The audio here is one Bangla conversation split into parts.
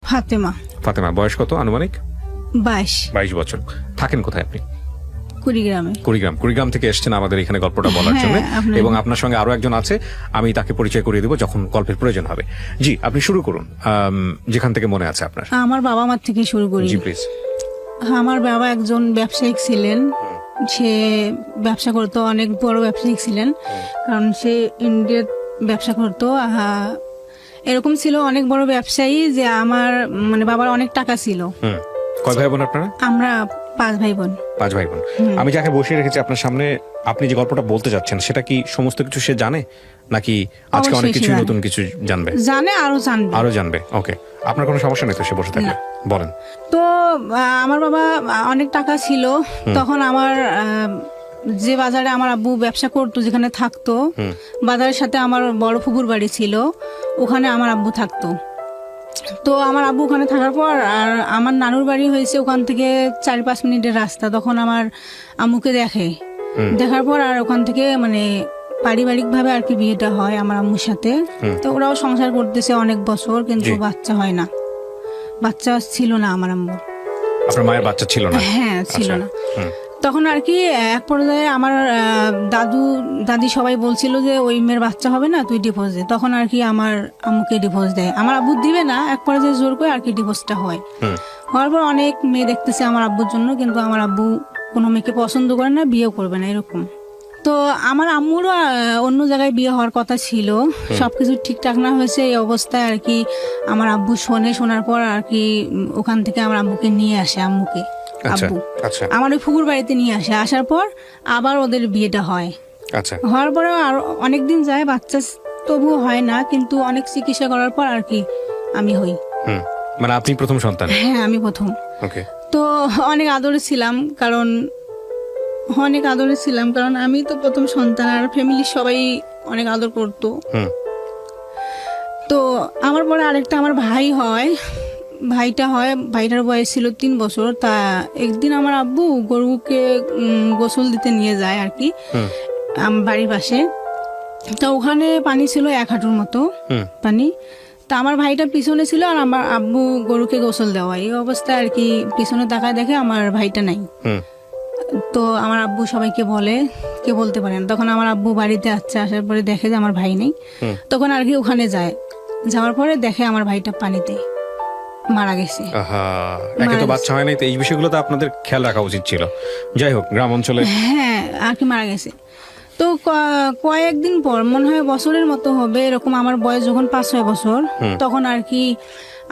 ফাতেমা। ফাতেমা, বয়স কত আনুমানিক? 22। 22 বছর। থাকেন কোথায় আপনি? কুড়িগ্রামে। কুড়িগ্রাম থেকে এসেছেন আমাদের এখানে গল্পটা বলার জন্য, এবং আপনার সঙ্গে আরো একজন আছে, আমি তাকে পরিচয় করিয়ে দেবো যখন গল্পের প্রয়োজন হবে। জি, আপনি শুরু করুন যেখান থেকে মনে আছে আপনার। আমার বাবা মার থেকে শুরু করি। জি প্লিজ। আমার বাবা একজন ব্যবসায়িক ছিলেন। সে ব্যবসা করতো, অনেক বড় ব্যবসায়িক ছিলেন, কারণ সে ইন্ডিয়ার ব্যবসা করতো। এরকম ছিল অনেক বড় ব্যবসায়ী যে আমার মানে বাবার অনেক টাকা ছিল। কয় ভাই বোন আপনারা? আমরা 5 ভাই বোন। 5 ভাই বোন। আমি যাকে বসিয়ে রেখেছি আপনার সামনে, আপনি যে গল্পটা বলতে যাচ্ছেন সেটা কি সমস্ত কিছু সে জানে, নাকি আজকে অনেক কিছু নতুন কিছু জানবে? জানে, আরো জানবে। ওকে, আপনার কোনো সমস্যা নেই তো সে বসে থাকলে? বলেন। তো আমার বাবা অনেক টাকা ছিল তখন। আমার যে বাজারে আমার আব্বু ব্যবসা করতো, যেখানে থাকতো, বাজারের সাথে আমার বড় ফুপুর বাড়ি ছিল, ওখানে আমার আব্বু থাকতো। তো আমার আব্বু ওখানে থাকার পর, আর আমার নানুর বাড়ি হয়েছে ওখান থেকে 4-5 মিনিটের রাস্তা। তখন আমার আম্মুকে দেখার পর আর ওখান থেকে মানে পারিবারিক ভাবে আর কি বিয়েটা হয় আমার আম্মুর সাথে। তো ওরাও সংসার করতেছে অনেক বছর, কিন্তু বাচ্চা হয় না, বাচ্চা ছিল না আমার আম্মুর। আপনার মায়ের বাচ্চা ছিল না? হ্যাঁ, ছিল না। তখন আর কি এক পর্যায়ে আমার দাদি সবাই বলছিল যে ওই মেয়ের বাচ্চা হবে না, তুই ডিভোর্স দে। তখন আর কি আমার আম্মুকে ডিভোর্স দেয়। আমার আব্বু দিবে না, এক পর্যায়ে জোর করে আর কি ডিভোর্সটা হয়। হওয়ার পর অনেক মেয়ে দেখতেছে আমার আব্বুর জন্য, কিন্তু আমার আব্বু কোনো মেয়েকে পছন্দ করে না, বিয়েও করবে না, এরকম। তো আমার আম্মুরও অন্য জায়গায় বিয়ে হওয়ার কথা ছিল, সবকিছু ঠিকঠাক না হয়েছে। এই অবস্থায় আর কি আমার আব্বু শোনার পর আর কি ওখান থেকে আমার আব্বুকে নিয়ে আসে, আব্বু আমার ওই ফুকুর বাড়িতে নিয়ে আসে। আসার পর আবার ওদের বিয়েটা হয়। হওয়ার পরে আরো অনেকদিন যায়, বাচ্চা তবুও হয় না, কিন্তু অনেক চিকিৎসা করার পর আর কি আমি হই। মানে আপনি প্রথম সন্তান? হ্যাঁ, আমি প্রথম। তো অনেক আদরে ছিলাম, কারণ আমি তো প্রথম সন্তান, আর ফ্যামিলির সবাই অনেক আদর করতো। তো আমার পরে আরেকটা আমার ভাইটার বয়স ছিল 3 বছর। তা একদিন আমার আব্বু গরুকে গোসল দিতে নিয়ে যায় আর কি বাড়ির পাশে। তা ওখানে পানি ছিল 1 হাঁটুর মতো পানি। তা আমার ভাইটা পিছনে ছিল, আর আমার আব্বু গরুকে গোসল দেওয়া। এই অবস্থায় আর কি পিছনে তাকায় দেখে আমার ভাইটা নাই। তো আমার আব্বু সবাইকে বলে, কে বলতে পারেন। তখন আমার আব্বু বাড়িতে আসার পরে দেখে যে আমার ভাই নেই। তখন আর কি ওখানে যাওয়ার পরে দেখে আমার ভাইটা পানিতে মারা গেছে। একে তো বাচ্চা হয় নাই, তো এই বিষয়গুলো তো আপনাদের খেয়াল রাখা উচিত ছিল। যাই হোক, গ্রাম অঞ্চলে হ্যাঁ আর কি মারা গেছে। তো কয়েকদিন পর, মনে হয় বছরের মতো হবে এরকম, আমার বয়স যখন 5-6 বছর, তখন আর কি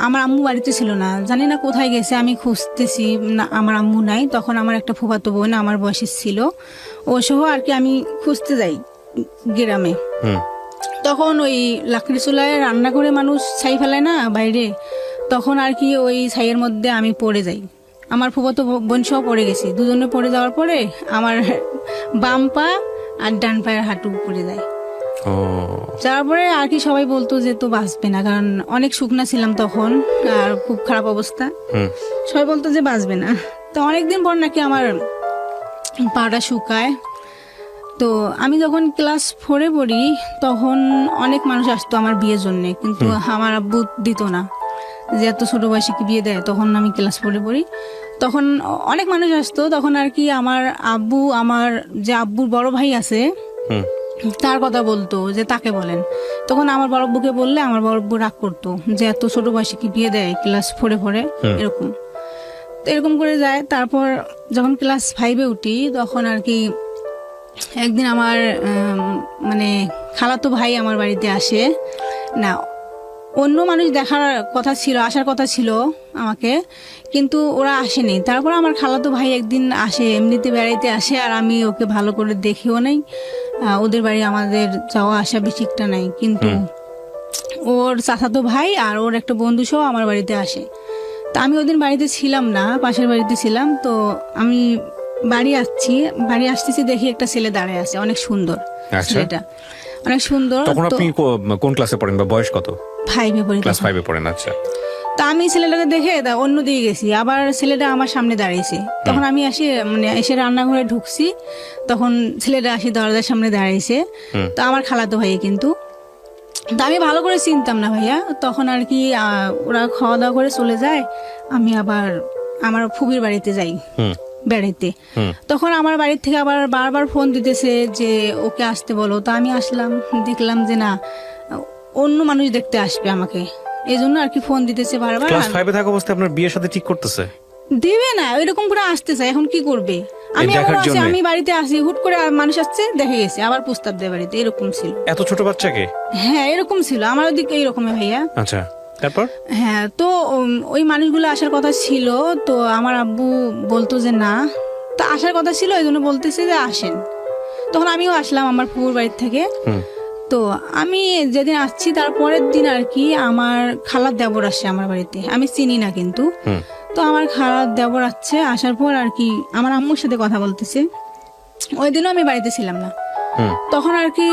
আমার আম্মু বাড়িতে ছিল না, জানি না কোথায় গেছে। আমি খুঁজতেছি না, আমার আম্মু নাই। তখন আমার একটা ফুফাতো বোন আমার বয়সের ছিল, ও সহ আর কি আমি খুঁজতে যাই গ্রামে। তখন ওই লাকড়ি চুলায় রান্না করে মানুষ ছাই ফেলায় না বাইরে, তখন আর কি ওই ছাইয়ের মধ্যে আমি পড়ে যাই। আমার ফুফাতো বোন সহ পড়ে গেছি। দুজনে পড়ে যাওয়ার পরে আমার বাম পা আর ডান পায়ের হাঁটু পড়ে যায়। তারপরে আর কি সবাই বলতো যে তো বাঁচবে না, কারণ অনেক শুকনা ছিলাম তখন, আর খুব খারাপ অবস্থা। সবাই বলতো যে বাঁচবে না। তো অনেকদিন পর নাকি আমার পাটা শুকায়। তো আমি যখন ক্লাস 4-এ পড়ি, তখন অনেক মানুষ আসতো আমার বিয়ের জন্য, কিন্তু আমার আব্বু দিত না, যে এত ছোট বয়সে কি বিয়ে দেয়। তখন আমি ক্লাস 4-এ পড়ি, তখন অনেক মানুষ আসতো। তখন আর কি আমার যে আব্বুর বড় ভাই আছে, তার কথা বলতো যে তাকে বলেন। তখন আমার বড় আব্বুকে বললে আমার বড় আব্বু রাগ করতো, যে এত ছোট বয়সে কি বিয়ে দেয় ক্লাস 4-এ পড়ে, এরকম। তো এরকম করে যায়। তারপর যখন ক্লাস 5-এ উঠি, তখন আর কি একদিন আমার মানে খালাতো ভাই আমার বাড়িতে আসে না। অন্য মানুষ আসার কথা ছিল আমাকে, কিন্তু ওরা আসেনি। তারপর আমার খালাতো ভাই একদিন আসে, এমনিতে বেড়াইতে আসে, আর আমি ওকে ভালো করে দেখিও নাই। ওদের বাড়ি আমাদের যাওয়া আসা বেশিটা নাই, কিন্তু ওর চাচাতো ভাই আর ওর একটা বন্ধু সহ আমার বাড়িতে আসে। তা আমি ওদিন বাড়িতে ছিলাম না, পাশের বাড়িতে ছিলাম। তো আমি বাড়ি আসতেছি, দেখি একটা ছেলে দাঁড়ায় আছে, অনেক সুন্দর ছেলেটা, অনেক সুন্দর। তখন আপনি কোন ক্লাসে পড়েন বা বয়স কত? 5-এ পড়ি। ক্লাস 5-এ পড়েন, আচ্ছা। তা আমি ছেলেটাকে দেখে অন্য দিকে গেছি, আবার ছেলেটা আমার সামনে দাঁড়িয়েছে। তখন আমি এসে রান্নাঘরে ঢুকছি, তখন ছেলেটা আসি দরজার সামনে দাঁড়িয়েছে। তো আমার খালাতো ভাই, কিন্তু তা আমি ভালো করে চিনতাম না ভাইয়া, তখন আর কি ওরা খাওয়া দাওয়া করে চলে যায়, আমি আবার আমার ফুবির বাড়িতে যাই হুম বেড়াইতে। হুম তখন আমার বাড়ির থেকে আবার বারবার ফোন দিতেছে যে ওকে আসতে বলো। তো আমি আসলাম, দেখলাম যে না, অন্য মানুষ দেখতে আসবে আমাকে, এই জন্য আর কি ফোন দিতেছে বারবার। ক্লাস 5 থাকা অবস্থায় আপনার বিয়ের সাথে ঠিক করতেছে? দেবে না, এরকম করে আসতে চাই, এখন কি করবে? আমি দেখার এমন আছি, জন্যে? আমি বাড়িতে আসি, হুট করে মানুষ আসছে, দেখে গেছে, আবার প্রস্তাব দেয় বাড়িতে, এরকম ছিল। এত ছোট বাচ্চাকে? হ্যাঁ এরকম ছিল আমার ওদিকে, এইরকমই ভাইয়া। আচ্ছা, তারপর? হ্যাঁ, তো ওই মানুষগুলো আসার কথা ছিল, তো আমার আব্বু বলতো যে না, তো আসার কথা ছিল, এই জন্য বলতেছে যে আসেন। তখন আমিও আসলাম আমার ফুফুর বাড়ির থেকে। হুম তো আমি যেদিন আসছি তার পরের দিন আর কি আমার খালার দেবর আসে আমার বাড়িতে, আমি চিনি না কিন্তু। হুম তো আমার খালার দেবর আসছে, আসার পর আর কি আমার আম্মুর সাথে কথা বলতেছে। ওই দিনও আমি বাড়িতে ছিলাম না। হুম তখন আর কি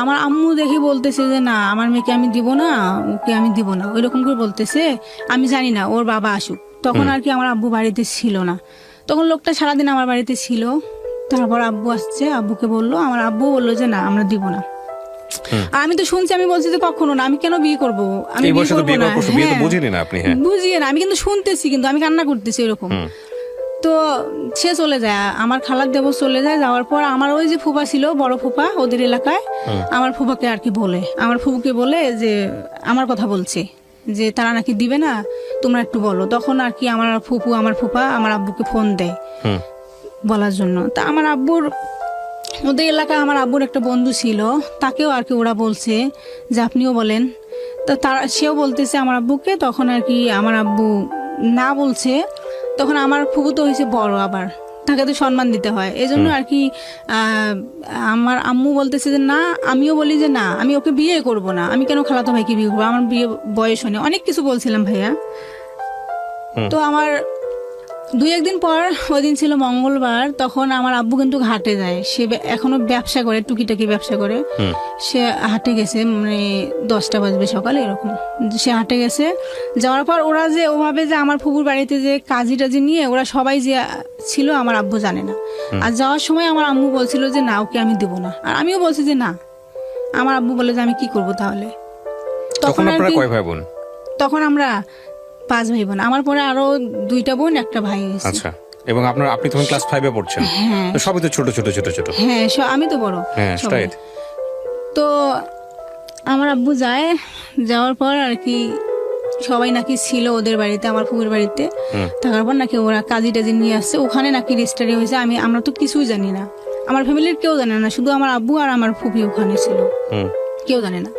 আমার আম্মু দেখি বলতেছে যে না, আমার মেয়েকে আমি দিব না, ওকে আমি দিব না, ওইরকম করে বলতেছে। আমি জানি না ওর বাবা আসুক। তখন আর কি আমার আব্বু বাড়িতে ছিল না, তখন লোকটা সারাদিন আমার বাড়িতে ছিল। তারপর আব্বু আসছে, আব্বুকে বললো, আমার আব্বু বললো যে না, আমরা দিব না। আর আমি তো শুনছি, আমি বলছি যে কখনো না, আমি কেন বিয়ে করবো, আমি এই বিয়ে বয়সে তো করবো বিয়ে না। করা কষ্ট, বিয়ে তো হ্যাঁ, বুঝিনি না আপনি। হ্যাঁ বুঝিয়ে না, আমি কিন্তু শুনতেছি, কিন্তু আমি কান্না করতেছি এরকম। হুম তো সে চলে যায়, আমার খালার দেবর চলে যায়। যাওয়ার পর আমার ওই যে ফুপা ছিল, বড় ফুপা ওদের এলাকায়, আমার ফুপাকে আর কি বলে, আমার ফুপুকে বলে যে আমার কথা বলছে যে তারা নাকি দিবে না, তোমরা একটু বলো। তখন আর কি আমার ফুপু, আমার ফুপা আমার আব্বুকে ফোন দেয় হুম বলার জন্য। তা আমার আব্বুর, ওদের এলাকায় আমার আব্বুর একটা বন্ধু ছিল, তাকেও আর কি ওরা বলছে যে আপনিও বলেন। তো তারা, সেও বলতেছে আমার আব্বুকে। তখন আর কি আমার আব্বু না বলছে। তখন আমার ফুফু তো হয়েছে বড়, আবার তাকে তো সম্মান দিতে হয়, এই জন্য আর কি আমার আম্মু বলতেছে যে না, আমিও বলি যে না, আমি ওকে বিয়ে করব না, আমি কেন খালাতো ভাইকে বিয়ে করবো, আমার বিয়ে বয়স হয়নি, অনেক কিছু বলছিলাম ভাইয়া। তো আমার 2-1 দিন পর, ওই দিন ছিল মঙ্গলবার, তখন আমার আব্বু কিন্তু ঘাটে যায়। সে এখনো ব্যবসা করে, টুকিটাকি ব্যবসা করে। হুম সে হাটে গেছে, মানে 10টা বাজবে সকালে এরকম, সে হাটে গেছে। যাওয়ার পর ওরা যে ওভাবে যে আমার ফুফুর বাড়িতে যে কাজী টাজি নিয়ে ওরা সবাই যে ছিল, আমার আব্বু জানে না। আর যাওয়ার সময় আমার আম্মু বলছিল যে না, ওকে আমি দেবো না। আর আমিও বলছি যে না। আমার আব্বু বলে যে আমি কি করব তাহলে। তখন আর আপনারা কি, কয় ভাই বোন? তখন আমরা 5 ভাই বোন, আমার পরে আরো 2টা বোন, একটা ভাই হয়েছে। আচ্ছা, এবং আপনি তখন ক্লাস 5-এ পড়ছেন? হ্যাঁ তো সবই তো ছোট ছোট ছোট ছোট। হ্যাঁ, আমি তো বড়। হ্যাঁ সবাই। রাইট। তো আমার আব্বু যায়, যাওয়ার পর আর কি সবাই নাকি ছিল ওদের বাড়িতে, আমার ফুফুর বাড়িতে। থাকার পর নাকি ওরা কাজী টাজি নিয়ে আসছে, ওখানে নাকি রেজিস্ট্রি হয়েছে। আমরা তো কিছুই জানি না, আমার ফ্যামিলির কেউ জানে না, শুধু আমার আব্বু আর আমার ফুফি ওখানে ছিল, কেউ জানে না।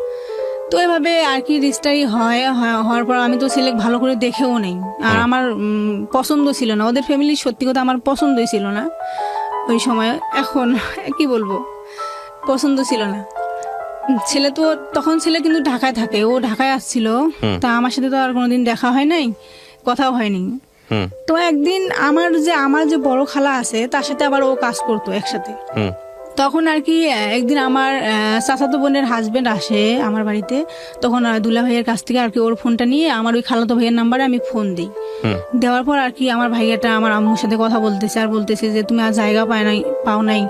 তো এভাবে আর কি রেজিস্ট্রি হওয়ার পর আমি তো ছেলে ভালো করে দেখেও নেই, আর আমার পছন্দ ছিল না, ওদের ফ্যামিলির সত্যি কথা আমার পছন্দই ছিল না ওই সময়। এখন কি বলবো, পছন্দ ছিল না। ছেলে তো তখন, ছেলে কিন্তু ঢাকায় থাকে, ও ঢাকায় আসছিল। তা আমার সাথে তো আর কোনোদিন দেখা হয় নাই, কথাও হয়নি। তো একদিন আমার যে বড় খালা আছে, তার সাথে আবার ও কাজ করতো একসাথে। তখন আর কি একদিন আমার চাচাতো বোনের হাজবেন্ড আসে আমার বাড়িতে। তখন দুলা ভাইয়ের কাছ থেকে আর কি ওর ফোনটা নিয়ে আমার ওই খালাতো ভাইয়ের নাম্বারে আমি ফোন দিই। দেওয়ার পর আর কি আমার ভাইয়াটা আমার আম্মুর সাথে কথা বলতেছে, আর বলতেছে যে তুমি আর জায়গা পাও নাই,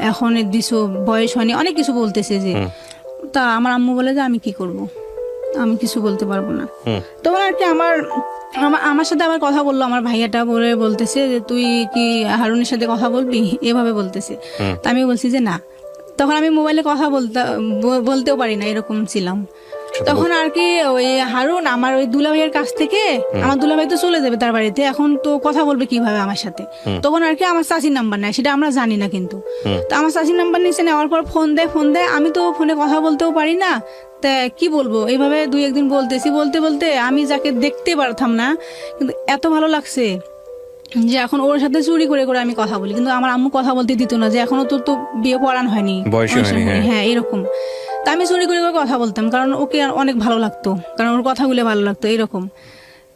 এখন দিছো, বয়স হয়নি, অনেক কিছু বলতেছে যে। তা আমার আম্মু বলে যে আমি কি করব, আমি কিছু বলতে পারবো না। তখন আর কি আমার সাথে আবার কথা বললো আমার ভাইয়াটা, বলতেছে যে তুই কি হারুনের সাথে কথা বলবি, এভাবে বলতেছে। তা আমি বলছি যে না। তখন আমি মোবাইলে কথা বলতেও পারি না, এরকম ছিলাম। তখন আর কি ওই হারুন আমার ওই দুলা ভাইয়ের কাছ থেকে, আমার দুলা ভাই তো চলে যাবে তার বাড়িতে, এখন তো কথা বলবে কিভাবে আমার সাথে। তখন আর কি আমার চাচির নাম্বার নেয়, সেটা আমরা জানি না কিন্তু। তো আমার চাচির নাম্বার নিচে নেওয়ার পর ফোন দেয়, আমি তো ফোনে কথা বলতেও পারি না, তা কি বলবো। এইভাবে 2-1 দিন বলতে বলতে আমি যাকে দেখতে পারতাম না, কিন্তু এত ভালো লাগছে যে এখন ওর সাথে চুরি করে করে আমি কথা বলি। কিন্তু আমার আম্মু কথা বলতে দিত না, যে এখনো তো বিয়ে পড়ান হয়নি, বয়স হয়নি। হ্যাঁ এরকম। তা আমি চুরি করে করে কথা বলতাম, কারণ ওকে অনেক ভালো লাগতো, কারণ ওর কথাগুলো ভালো লাগতো এরকম।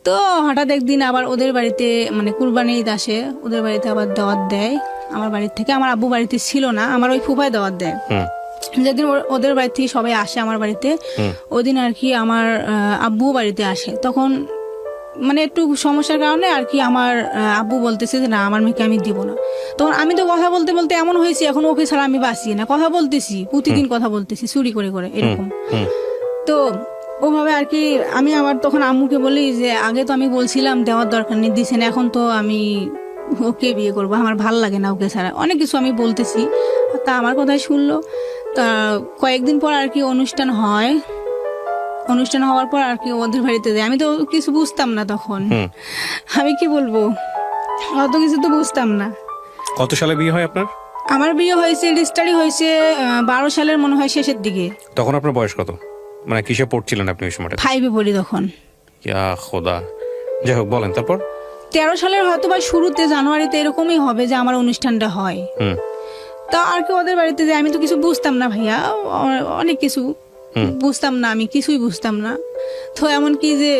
তো হঠাৎ একদিন আবার ওদের বাড়িতে, মানে কুরবানি ঈদ আসে, ওদের বাড়িতে আবার দাওয়াত দেয় আমার বাড়ির থেকে। আমার আব্বু বাড়িতে ছিল না, আমার ওই ফুফায় দাওয়াত দেয়। যেদিন ওদের বাড়ি থেকে সবাই আসে আমার বাড়িতে, ওই দিন আর কি আমার আব্বু বাড়িতে আসে। তখন মানে একটু সমস্যার কারণে আর কি আমার আব্বু বলতেছে যে না, আমার মেয়েকে আমি দিব না। তখন আমি তো কথা বলতে বলতে এমন হয়েছি, এখন ওকে ছাড়া আমি বাঁচি না, কথা বলতেছি, প্রতিদিন কথা বলতেছি চুরি করে করে এরকম। তো ওভাবে আর কি আমি আবার তখন আম্মুকে বলি যে আগে তো আমি বলছিলাম দেওয়ার দরকার নেই, দিছেন, এখন তো আমি ওকে বিয়ে করবো, আমার ভাল লাগে না ওকে ছাড়া, অনেক কিছু আমি বলতেছি। তা আমার কথাই শুনলো। তা কয়েকদিন পর আর কি অনুষ্ঠান হয়, অনুষ্ঠান হওয়ার পর আর কি ওদের বাড়িতে যাই। আমি তো কিছু বুঝতাম না তখন, আমি কি বলবো, অত কিছু তো বুঝতাম না। কত সালে বিয়ে হয় আপনার? আমার বিয়ে হয়েছে, রেজিস্ট্রি হয়েছে 12 সালের মনে হয় শেষের দিকে। তখন আপনার বয়স কত, মানে কিসে পড়ছিলেন আপনি ওই সময়টা? 5-এ পড়ি তখন। ইয়া খোদা, যাই হোক বলেন তারপর। 13 সালের হয়তো বা শুরুতে জানুয়ারিতে এরকমই হবে যে আমার অনুষ্ঠানটা হয়। তা আর কি ওদের বাড়িতে যাই, আমি তো কিছু বুঝতাম না ভাইয়া, অনেক কিছু বুঝতাম না, আমি কিছুই বুঝতাম না। তো এমন কি যে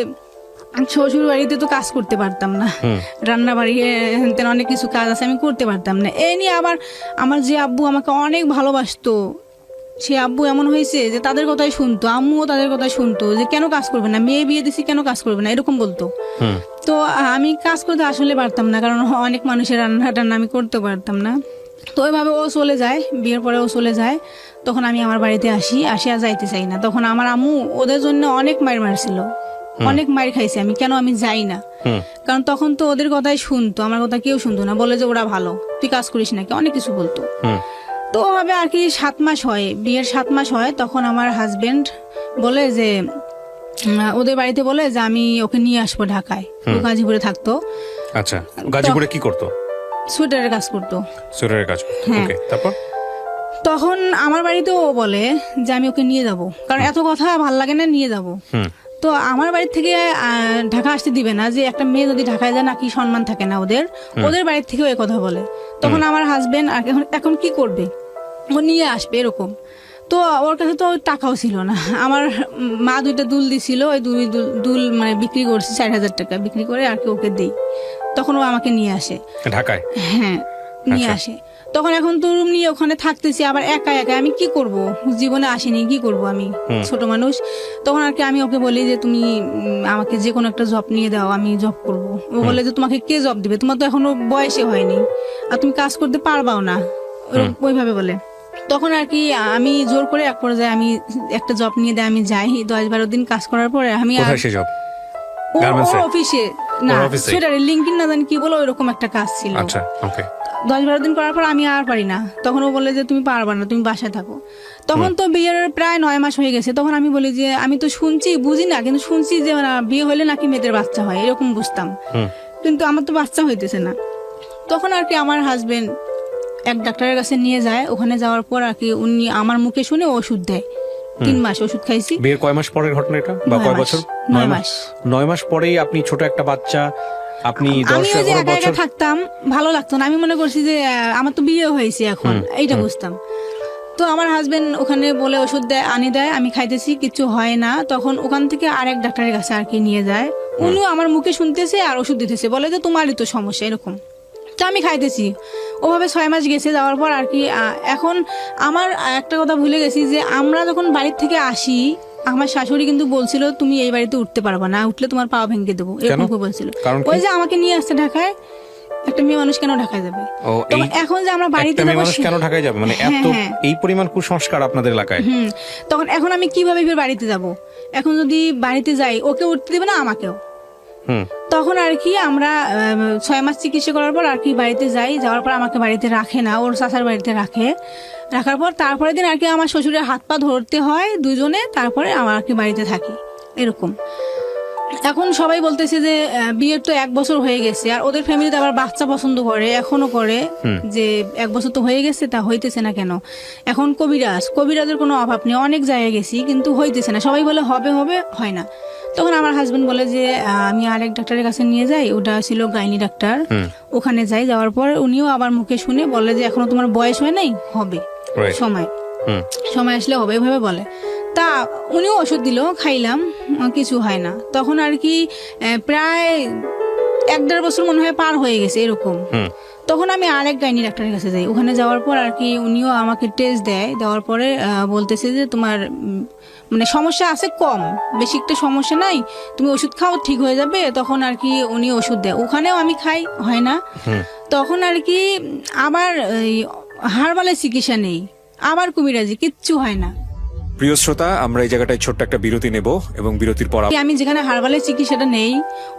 শ্বশুর বাড়িতে তো কাজ করতে পারতাম না, রান্না বাড়ি অনেক কিছু কাজ আছে আমি করতে পারতাম না। এই নিয়ে আবার আমার যে আব্বু আমাকে অনেক ভালোবাসতো, সে আব্বু এমন হয়েছে যে তাদের কথাই শুনতো, আম্মুও তাদের কথাই শুনতো যে কেন কাজ করবে না, মেয়ে বিয়ে দিছি কেন কাজ করবে না, এরকম বলতো। তো আমি কাজ করতে আসলে পারতাম না, কারণ অনেক মানুষের রান্না টান্না আমি করতে পারতাম না। তো ওইভাবে ও চলে যায়, বিয়ের পরে ও চলে যায়। তখন আমি আমার বাড়িতে আসি আর যাইতে চাই না। তখন আমার আম্মু ওদের জন্য অনেক মার মারছিল, অনেক মার খাইছে আমি, কেন আমি যাই না। কারণ তখন তো ওদের কথাই শুনতো, আমার কথা কেউ শুনতো না, বলে যে ওরা ভালো, তুই কাজ করিস নাকি, অনেক কিছু বলতো। তো ওভাবে আর কি 7 মাস হয়, বিয়ের 7 মাস হয়। তখন আমার হাজবেন্ড বলে যে ওদের বাড়িতে বলে যে আমি ওকে নিয়ে আসবো ঢাকায়। ও গাজীপুরে থাকতো। আচ্ছা, গাজীপুরে কি করতো? সোয়েটারের কাজ করতো। সোয়েটারের কাজ। ওকে, তারপর? তখন আমার বাড়িতেও ও বলে যে আমি ওকে নিয়ে যাব, কারণ এত কথা ভাল লাগে না, নিয়ে যাব। তো আমার বাড়ি থেকে ঢাকা আসতে দিবে না, যে একটা মেয়ে যদি ঢাকায় যায় নাকি সম্মান থাকে না ওদের, ওদের বাড়ির থেকেও এই কথা বলে। তখন আমার হাজবেন্ড এখন কি করবে, ও নিয়ে আসবে এরকম। তো ওর কাছে তো টাকাও ছিল না, আমার মা 2টা দুল দিছিল, ওই দুল মানে বিক্রি করছি 4000 টাকা বিক্রি করে আর কি ওকে দিই। তখন ও আমাকে নিয়ে আসে ঢাকায়। হ্যাঁ, নিয়ে আসে। তখন এখন তো রুম নিয়ে ওখানে থাকতেছি, আবার একা একা আমি কি করব, জীবনে আসিনি, কি করব আমি, ছোট মানুষ। তখন আর কি আমি ওকে বলি যে তুমি আমাকে যে কোনো একটা জব নিয়ে দাও, আমি জব করব। ও বলে যে তোমাকে কে জব দিবে, তোমার তো এখনো বয়সে হয়নি আর তুমি কাজ করতে পারবাও না, ওইভাবে বলে। তখন আর কি আমি জোর করে এক পর্যায়ে আমি একটা জব নিয়ে দেয়, আমি যাই 10-12 দিন কাজ করার পরে আমি অফিসে না, সোয়েটারের লিঙ্কিং না জানি কি বলো, ওইরকম একটা কাজ ছিল। 10-12 দিন করার পর আমি আর পারি না, তখন ও বলে যে তুমি পারবা না, তুমি বাসায় থাকো। তখন তো বিয়ের প্রায় 9 মাস হয়ে গেছে। তখন আমি বলি যে আমি তো শুনছি, বুঝি না, কিন্তু শুনছি যে বিয়ে হলে নাকি মেয়েদের বাচ্চা হয়, এরকম বুঝতাম, কিন্তু আমার তো বাচ্চা হইতেছে না। তখন আর কি আমার হাজবেন্ড এক ডাক্তারের কাছে নিয়ে যায়। ওখানে যাওয়ার পর আর কি উনি আমার মুখে শুনে ওষুধ দেয়। 3 মাস ওষুধ খাইছি। বিয়ের কয় মাস পরের ঘটনা এটা, বা কয় বছর? 9 মাস। 9 মাস পরেই আপনি ছোট একটা বাচ্চা, আপনি 10-11 বছর থাকতাম, ভালো লাগতো না। আমি মনে করছি যে আমার তো বিয়ে হয়েছে এখন, এইটা বুঝতাম। তো আমার হাজবেন্ড ওখানে বলে ওষুধ দেয়, আনি দেয়, আমি খাইতেছি, কিছু হয় না। তখন ওখান থেকে আরেক ডাক্তারের কাছে আর কি নিয়ে যায়। উনিও আমার মুখে শুনতেছে আর ওষুধ দিতেছে, বলে যে তোমারই তো সমস্যা এরকম। তো আমি খাইতেছি, ওভাবে 6 মাস গেছে। যাওয়ার পর আর কি এখন আমার একটা কথা ভুলে গেছি যে আমরা যখন বাড়ির থেকে আসি, আমার শাশুড়ি কিন্তু বলছিল তুমি এই বাড়িতে উঠতে পারবা না, উঠলে তোমার পা ভেঙে দেবো, এরকম বলছিল। ওই যে আমাকে নিয়ে আসছে ঢাকায়, একটা মেয়ে মানুষ কেন ঢাকায় যাবে? এখন যে আমরা বাড়িতে কেন ঢাকায় যাবে, মানে এত এই পরিমাণ কুসংস্কার আপনাদের এলাকায়। তখন এখন আমি কিভাবে বাড়িতে যাব? এখন যদি বাড়িতে যাই, ওকে উঠতে দেবে না, আমাকেও। তখন আর কি আমরা 6 মাস চিকিৎসা করার পর আর কি বাড়িতে যাই। যাওয়ার পর আমাকে বাড়িতে রাখে না, ওর চাচার বাড়িতে রাখে। রাখার পর তারপরের দিন আর কি আমার শ্বশুরের হাত পা ধরতে হয় দুজনে, তারপরে আমার আর কি বাড়িতে থাকি এরকম। এখন সবাই বলতেছে যে বিয়ের তো 1 বছর হয়ে গেছে, আর ওদের ফ্যামিলিতে আবার বাচ্চা পছন্দ করে, এখনো করে, যে 1 বছর তো হয়ে গেছে, তা হইতেছে না কেন? এখন কবিরাজের কোনো অভাব নেই, অনেক জায়গায় গেছি কিন্তু হইতেছে না, সবাই বলে হবে হবে, হয় না। তখন আমার হাজবেন্ড বলে যে আমি আরেক ডাক্তারের কাছে নিয়ে যাই, ওটা ছিল গাইনি ডাক্তার। ওখানে যাই, যাওয়ার পর উনিও আবার মুখে শুনে বলে যে এখনো তোমার বয়স হয় নাই, হবে সময় আসলে হবে, এভাবে বলে। তা উনিও ওষুধ দিল, খাইলাম, কিছু হয় না। তখন আর কি প্রায় 1-1.5 বছর মনে হয় পার হয়ে গেছে এরকম। তখন আমি আরেক গাইনি ডাক্তারের কাছে যাই। ওখানে যাওয়ার পর আর কি উনিও আমাকে টেস্ট দেয়, দেওয়ার পরে বলতেছে যে তোমার মানে সমস্যা আছে কম, বেশি একটা সমস্যা নাই, তুমি ওষুধ খাও ঠিক হয়ে যাবে। তখন আর কি উনি ওষুধ দেয়, ওখানেও আমি খাই, হয় না। তখন আর কি আবার হারবালের চিকিৎসা নেই, আবার কুমিরাজি, কিচ্ছু হয় না। প্রিয় শ্রোতা, আমরা এই জায়গাটায় ছোট্ট একটা বিরতি নেব এবং বিরতির পর আমি যেখানে হারবালের চিকিৎসাটা নেই,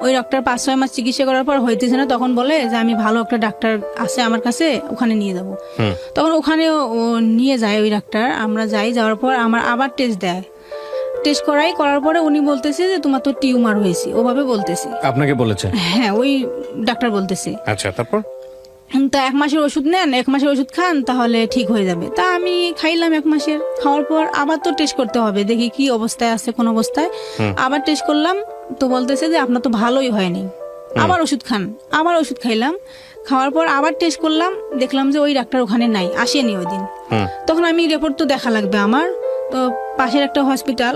ওই ডক্টর 5-6 মাস চিকিৎসা করার পর হইতেছে না, তখন বলে যে আমি ভালো একটা ডাক্তার আছে আমার কাছে, ওখানে নিয়ে যাবো। তখন ওখানে ও নিয়ে যায় ওই ডাক্তার, আমরা যাওয়ার পর আমার আবার টেস্ট দেয়, টেস্ট করার পরে উনি বলতেছে যে তোমার তো টিউমার হয়েছে, ওভাবে বলতেছে। আপনাকে বলেছে? হ্যাঁ, ওই ডাক্তার বলতেছে। আচ্ছা, তারপর? তা 1 মাসের ওষুধ নেন, 1 মাসের ওষুধ খান, তাহলে ঠিক হয়ে যাবে। তা আমি খাইলাম 1 মাসের, খাওয়ার পর আবার তো টেস্ট করতে হবে, দেখি কি অবস্থায় আছে, কোন অবস্থায়। আবার টেস্ট করলাম, তো বলতেছে যে আপনার তো ভালোই হয়নি, আবার ওষুধ খান। আবার ওষুধ খাইলাম, খাওয়ার পর আবার টেস্ট করলাম, দেখলাম যে ওই ডাক্তার ওখানে নাই, আসেনি ওই দিন। তখন আমি রিপোর্ট তো দেখা লাগবে আমার, তো পাশের একটা হসপিটাল,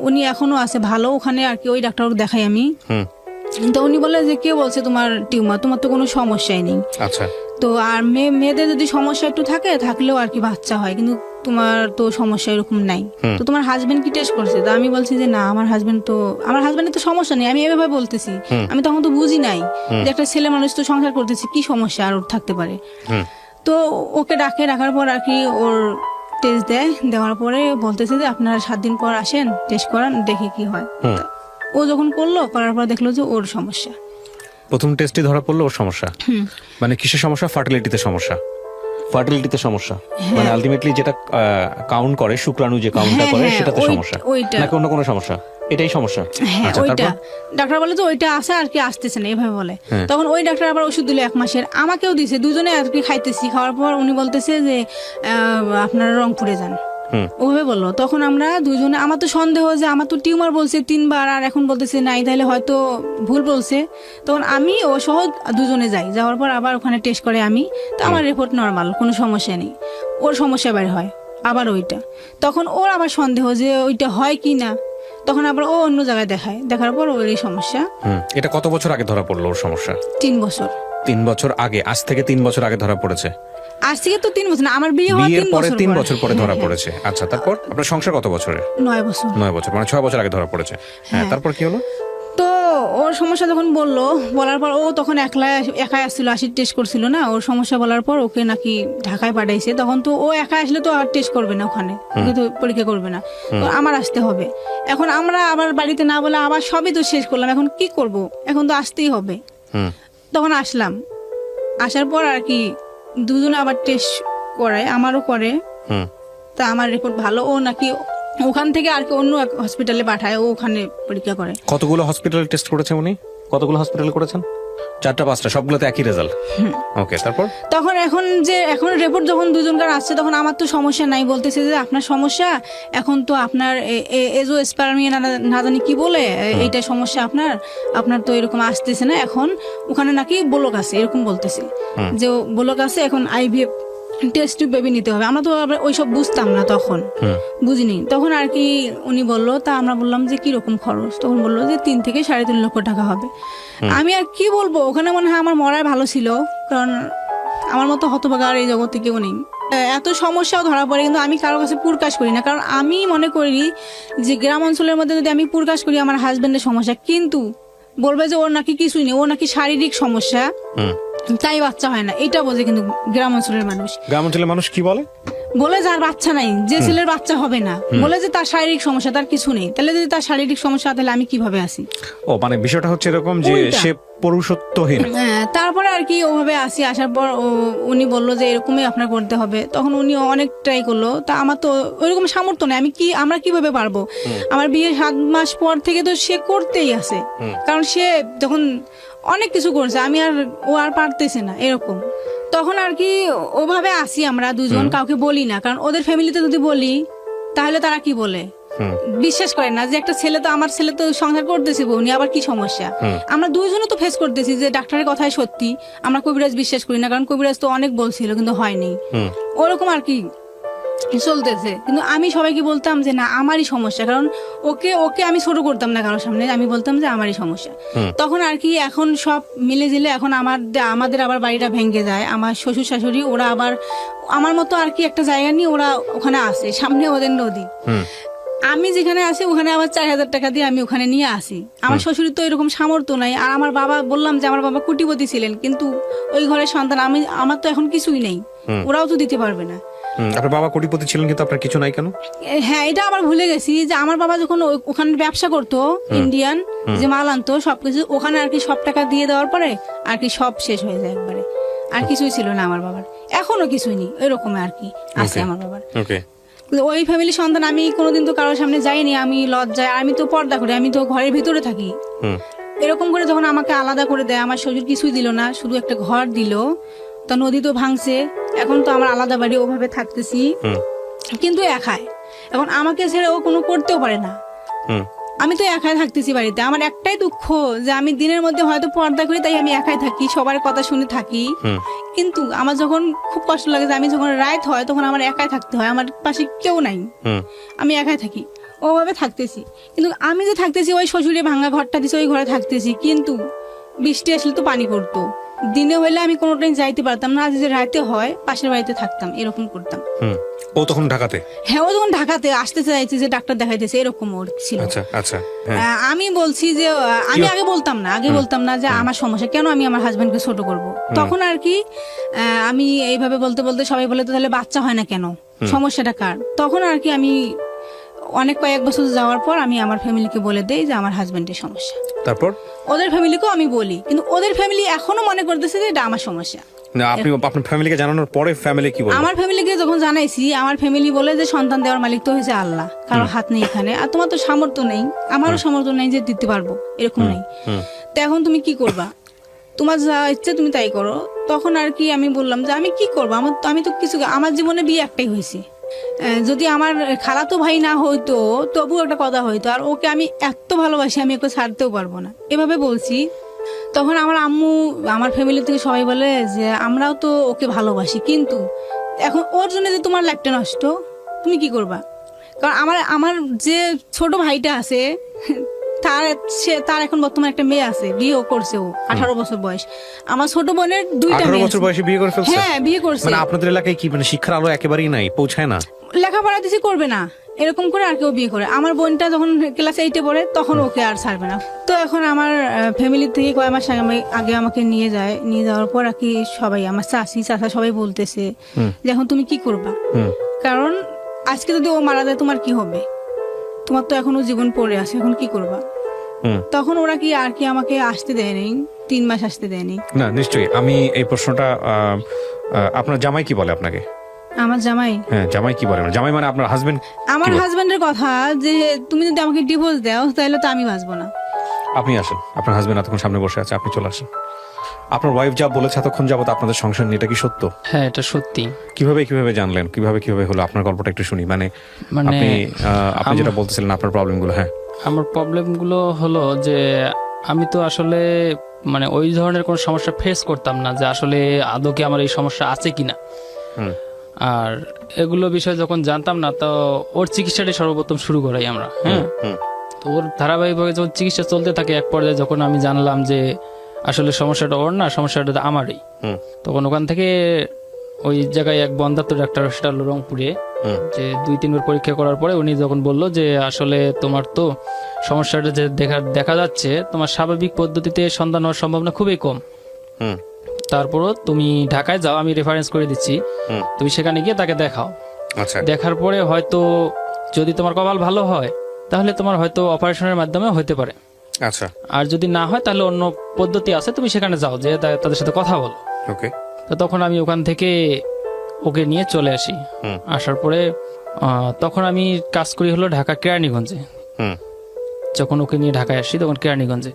উনি এখনো আছে ভালো, ওখানে আর কি ওই ডাক্তার দেখাই আমি। তো উনি বলে যে কে বলছে তোমার টিউমার, তোমার তো কোনো সমস্যাই নেই। আচ্ছা। তো আর মেয়েদের যদি সমস্যা একটু থাকলেও আর কি বাচ্চা হয়, কিন্তু তোমার তো সমস্যা এরকম নাই। তো তোমার হাজবেন্ড কি টেস্ট করছে? তো আমি বলছি যে না, আমার হাজবেন্ডের তো সমস্যা নেই, আমি এভাবে বলতেছি। আমি তখন তো বুঝি নাই যে একটা ছেলে মানুষ তো সংসার করতেছি, কি সমস্যা আর ওর থাকতে পারে। তো ওকে রাখার পর আর কি ওর টেস্ট দেওয়ার পরে বলতেছে যে আপনারা 7 দিন পর আসেন, টেস্ট করান, দেখি কি হয়। ও যখন করার পর দেখলো যে ওর সমস্যা। প্রথম টেস্টে ধরা পড়লো ওর সমস্যা। মানে কিসের সমস্যা? ফার্টিলিটিতে সমস্যা। ফার্টিলিটিতে সমস্যা মানে আলটিমেটলি যেটা কাউন্ট করে, শুক্রাণু যে কাউন্টটা করে, সেটাতে সমস্যা, নাকি অন্য কোনো সমস্যা? এটাই সমস্যা। আচ্ছা, তারপর? ডাক্তার বলে তো ওইটা আছে আর কি, আসতেছে না, এভাবে বলে। তখন ওই ডাক্তার আবার ওষুধ দিল 1 মাসের, আমাকেও দিছে, দুজনে আর কি খাইতেছি। খাওয়ার পর উনি বলতেছে যে আপনারা রংপুরে যান, ওভাবে বললো। তখন আমরা দুজনে, আমার তো সন্দেহ যে আমার তো টিউমার বলছে 3 বার, আর এখন বলতেছে নাই, তাহলে হয়তো ভুল বলছে। তখন আমি ও সহ দুজনে যাওয়ার পর আবার ওখানে টেস্ট করে আমি, তো আমার রিপোর্ট নর্মাল, কোনো সমস্যা নেই। ওর সমস্যা বের হয় আবার ওইটা, তখন ওর আবার সন্দেহ যে ওইটা হয় কি না, তখন আবার ও অন্য জায়গায় দেখার পর ওর এই সমস্যা। এটা কত বছর আগে ধরা পড়লো ওর সমস্যা? 3 বছর। 3 বছর আগে? আজ থেকে 3 বছর আগে ধরা পড়েছে? আজ থেকে তো 3 বছর না, আমার বিয়ের 3 বছর পরে ধরা পড়েছে। আচ্ছা, তারপর? আপনার সংসার কত বছরের? 9 বছর। 9 বছর, মানে 6 বছর আগে ধরা পড়েছে। হ্যাঁ, তারপর কি হলো? তো ওর সমস্যা যখন বলার পর, ও তখন একাই আসছিল, আসির টেস্ট করছিল না। ওর সমস্যা বলার পর ওকে নাকি ঢাকায় পাঠাইছে। তখন তো ও একা আসলে তো আর টেস্ট করবে না, ওখানে তো পরীক্ষা করবে না, তো আমার আসতে হবে। এখন আমরা আবার বাড়িতে না বলে আবার সবই তো শেষ করলাম, এখন কি করব? এখন তো আসতেই হবে। তখন আসলাম, আসার পর আর কি দুজনে আবার টেস্ট করায়, আমারও করে। তা আমার রিপোর্ট ভালো, ও নাকি ওখান থেকে আর কি অন্য এক হসপিটালে পাঠায়, ও ওখানে পরীক্ষা করে। কতগুলো হসপিটালে টেস্ট করেছে উনি? কতগুলো হসপিটালে করেছেন? 4টা-5টা, সবগুলোতে একই রেজাল্ট? ওকে, তারপর? এখন রিপোর্ট যখন দুজনকার আসছে, তখন আমার তো সমস্যা নাই, বলতেছে যে আপনার সমস্যা এখন তো আপনার এজোস্পার্মিয়া না জানি কি বলে, এইটা সমস্যা আপনার তো এরকম আসতেছে না, এখন ওখানে নাকি ব্লক আছে, এরকম বলতেছে যে ব্লক আছে, এখন IVF টেস্ট বেবি নিতে হবে। আমরা তো ওইসব বুঝতাম না, তখন বুঝিনি। তখন আর কি উনি বললো, তা আমরা বললাম যে কিরকম খরচ? তখন বললো যে 3 থেকে 3.5 লক্ষ টাকা হবে। আমি আর কি বলবো, ওখানে মনে হয় আমার মরাই ভালো ছিল, কারণ আমার মতো হতভাগা আর এই জগতে কেউ নেই। এত সমস্যাও ধরা পড়ে, কিন্তু আমি কারো কাছে প্রকাশ করি না, কারণ আমি মনে করি যে গ্রাম অঞ্চলের মধ্যে যদি আমি প্রকাশ করি আমার হাজবেন্ডের সমস্যা, কিন্তু বলবে যে ওর নাকি কিছুই নেই, ওর নাকি শারীরিক সমস্যা, তাই বাচ্চা হয় না, এটা বোঝে। কিন্তু গ্রাম অঞ্চলের মানুষ কি বলে যার বাচ্চা নাই, যে ছেলের বাচ্চা হবে না, বলে যে তার শারীরিক সমস্যা, তার কিছু নেই। তাহলে যদি তার শারীরিক সমস্যা, তাহলে আমি কিভাবে আসি? মানে বিষয়টা হচ্ছে এরকম যে সে পুরুষত্বহীন। তারপরে আর কি ওভাবে আসার পর উনি বললো যে এরকমই আপনার করতে হবে। তখন উনি অনেক ট্রাই করলো, তা আমার তো ওইরকম সামর্থ্য নেই, আমরা কিভাবে পারবো? আমার বিয়ের 7 মাস পর থেকে তো সে করতেই আছে, কারণ সে তখন অনেক কিছু করছে, ও আর পারতেছে না, এরকম। তখন আর কি ওভাবে আসি আমরা দুজন, কাউকে বলি না, কারণ ওদের ফ্যামিলিতে যদি বলি তাহলে তারা কি বলে, বিশ্বাস করে না যে একটা ছেলে তো, আমার ছেলে তো সংসার করতেছে, উনি আবার কি সমস্যা? আমরা দুইজনও তো ফেস করতেছি যে ডাক্তারের কথাই সত্যি, আমরা কবিরাজ বিশ্বাস করি না, কারণ কবিরাজ তো অনেক বলছিল কিন্তু হয়নি, ওরকম আর কি চলতেছে। কিন্তু আমি সবাইকে বলতাম যে না, আমারই সমস্যা, কারণ ওকে আমি ছোট করতাম না কারোর সামনে, আমি বলতাম যে আমারই সমস্যা। তখন আর কি এখন সব মিলে জিলে এখন আমাদের আবার বাড়িটা ভেঙে যায়। আমার শ্বশুর শাশুড়ি ওরা আবার আমার মতো আর কি একটা জায়গা নিয়ে ওরা ওখানে আসে, সামনে ওদের নদী, আমি যেখানে আছি ওখানে আবার 4,000 টাকা দিয়ে আমি ওখানে নিয়ে আসি। আমার শ্বশুরের তো এরকম সামর্থ্য নাই, আর আমার বাবা, বললাম যে আমার বাবা কোটিপতি ছিলেন, কিন্তু ওই ঘরের সন্তান, আমার তো এখন কিছুই নেই, ওরাও তো দিতে পারবে না। আপনার বাবা কোটিপতি ছিলেন কিন্তু আপনার কিছু নাই কেন? হ্যাঁ, এটা আবার ভুলে গেছি যে আমার বাবা যখন ওখানে ব্যবসা করতো, ইন্ডিয়ান যে মাল আনতো সবকিছু, ওখানে আর কি সব টাকা দিয়ে দেওয়ার পরে আর কি সব শেষ হয়ে যায় একবারে, আর কিছুই ছিল না আমার বাবার, এখনো কিছুই নেই, এরকম আর কি আছে আমার বাবার। ওকে, ওই ফ্যামিলি সন্তান, আমি কোনোদিন তো কারোর সামনে যাইনি, আমি লজ্জায়, আমি তো পর্দা করি, আমি তো ঘরের ভিতরে থাকি। এরকম করে যখন আমাকে আলাদা করে দেয়, আমার শ্বশুর কিছুই দিল না, শুধু একটা ঘর দিল, তা নদী তো ভাঙছে, এখন তো আমার আলাদা বাড়ি, ওভাবে থাকতেছি, কিন্তু একাই। এখন আমাকে ছেড়ে ও কোনো করতেও পারে না, আমি তো একাই থাকতেছি বাড়িতে। আমার একটাই দুঃখ যে আমি দিনের মধ্যে হয়তো পর্দা করি, তাই আমি একাই থাকি, সবার কথা শুনে থাকি, কিন্তু আমার যখন খুব কষ্ট লাগে যে আমি যখন রাত হয় তখন আমার একাই থাকতে হয়, আমার পাশে কেউ নাই, আমি একাই থাকি, ওভাবে থাকতেছি। কিন্তু আমি যে থাকতেছি ওই শ্বশুরে ভাঙা ঘরটা দিছে, ওই ঘরে থাকতেছি, কিন্তু বৃষ্টি আসলে তো পানি পড়তো, দিনে হইলে আমি কোনোটাই যাইতে পারতাম না, আজ যে রাতে হয় পাশের বাড়িতে থাকতাম, এরকম করতাম। ও তখন ঢাকাতে? হ্যাঁ, ও যখন ঢাকাতে আসতে চাইছে, যে ডাক্তার দেখাইতেছে, এরকম ওর ছিল। আচ্ছা আচ্ছা, আমি বলছি যে আমি আগে বলতাম না যে আমার সমস্যা কেন, আমি আমার হাজবেন্ডকে ছোট করব। তখন আর কি আমি এইভাবে বলতে বলতে সবাই বলে, তো তাহলে বাচ্চা হয় না কেন, সমস্যাটা কার? তখন আর কি আমি অনেক কয়েক বছর যাওয়ার পর আমি আমার ফ্যামিলিকে বলে দেই যে আমার হাজবেন্ডের সমস্যা। তারপর ওদের ফ্যামিলিকেও আমি বলি, কিন্তু ওদের ফ্যামিলি এখনো মনে করতেছে যে এটা আমার সমস্যা। না, আপনি আপনার ফ্যামিলিকে জানানোর পরে ফ্যামিলি কি বলে? আমার ফ্যামিলিকে যখন জানাইছি, আমার ফ্যামিলি বলে যে সন্তান দেওয়ার মালিক তো হয়েছে আল্লাহ, কারো হাত নেই এখানে, আর তোমার তো সামর্থ্য নেই, আমারও সামর্থ্য নেই যে দিতে পারবো, এরকম নেই, তো এখন তুমি কি করবা, তোমার যা ইচ্ছে তুমি তাই করো। তখন আর কি আমি বললাম যে আমি কি করবো, আমি তো কিছু, আমার জীবনে বিয়ে একটাই হয়েছে, যদি আমার খালাতো ভাই না হইতো তবু একটা কথা হইতো, আর ওকে আমি এত ভালোবাসি, আমি ওকে ছাড়তেও পারবো না, এভাবে বলছি। তখন আমার আম্মু, আমার ফ্যামিলি থেকে সবাই বলে যে আমরাও তো ওকে ভালোবাসি, কিন্তু এখন ওর জন্য যে তোমার লাইফটা নষ্ট, তুমি কি করবা? কারণ আমার যে ছোট ভাইটা আছে, তার এখন বর্তমানে একটা মেয়ে আছে, বিয়েও করছে, ও 18 বছর বয়স। আমার ছোট বোনের 2টা মেয়ে 18 বছর বয়সে বিয়ে করে ফেলছে? হ্যাঁ, বিয়ে করছে। মানে আপনাদের এলাকায় কি মানে শিক্ষার আলো একেবারেই নাই, পৌঁছায় না? লেখাপড়া দিছি, করবে না, এরকম করে আর কেউ বিয়ে করে। আমার বোনটা যখন ক্লাস 8-এ পড়ে তখন ওকে আর ছাড়বে না। তো এখন আমার ফ্যামিলি থেকে কয় মাস আগে আমাকে নিয়ে যাওয়ার পর আর কি সবাই, আমার চাচা সবাই বলতেছে যে এখন তুমি কি করবা, কারণ আজকে যদি ও মারা যায় তোমার কি হবে, তোমার তো এখনো জীবন পড়ে আছে, এখন কি করবা? তখন ওরা কি আর কি আমাকে আসতে দেয়নি, 3 মাস আসতে দেয়নি। না, নিশ্চয়ই। আমি এই প্রশ্নটা, আপনার জামাই কি বলে আপনাকে? আমার জামাই? হ্যাঁ, জামাই কি বলে? জামাই মানে আপনার হাজবেন্ড? আমার হাজবেন্ডের কথা যে তুমি যদি আমাকে ডিভোর্স দাও তাহলে তো আমি বাঁচবো না। আপনি আসেন, আপনার হাজবেন্ড এতক্ষণ সামনে বসে আছে, আপনি চলে আসেন। আপনার ওয়াইফ যা বলেছে এতক্ষণ যাবত আপনাদের সংসার নিয়ে, এটা কি সত্য? হ্যাঁ, এটা সত্যি। কিভাবে জানলেন, কিভাবে হলো? আপনার গল্পটা একটু শুনি। মানে আপনি যেটা বলতেছিলেন আপনার প্রবলেমগুলো। হ্যাঁ, আমার প্রবলেমগুলো হলো যে আমি তো আসলে মানে ওই ধরনের কোনো সমস্যা ফেস করতাম না, যে আসলে আদৌ কি আমার এই সমস্যা আছে কিনা। আর এগুলো বিষয়ে যখন জানতাম না, তো ওর চিকিৎসাটাই সর্বপ্রথম শুরু করাই আমরা। হ্যাঁ, তো ওর ধারাবাহিকভাবে যখন চিকিৎসা চলতে থাকে, এক পর্যায়ে যখন আমি জানলাম যে আসলে সমস্যাটা ওর না, সমস্যাটা আমারই, তখন ওখান থেকে ওই জায়গায় এক বন্ধাত্ম ডাক্তার, সেটা হলো রংপুরে, যে 2-3 বার পরীক্ষা করার পরে উনি যখন বললো যে আসলে তোমার তো সমস্যাটা যে দেখা যাচ্ছে, তোমার স্বাভাবিক পদ্ধতিতে সন্তান হওয়ার সম্ভাবনা খুবই কম, তারপরও তুমি ঢাকায় যাও, আমি রেফারেন্স করে দিচ্ছি, তুমি সেখানে গিয়ে তাকে দেখাও। দেখার পরে হয়তো যদি তোমার কপাল ভালো হয় তাহলে তোমার হয়তো অপারেশনের মাধ্যমে হতে পারে, আচ্ছা, আর যদি না হয় তাহলে অন্য পদ্ধতি আছে, তুমি সেখানে যাও, যে তাদের সাথে কথা বলো। ওকে। তো তখন আমি ওখান থেকে ওকে নিয়ে চলে আসি। আসার পরে তখন আমি কাজ করি হলো ঢাকা কেরানীগঞ্জে। যখন ওকে নিয়ে ঢাকায় আসি তখন কেরানীগঞ্জে,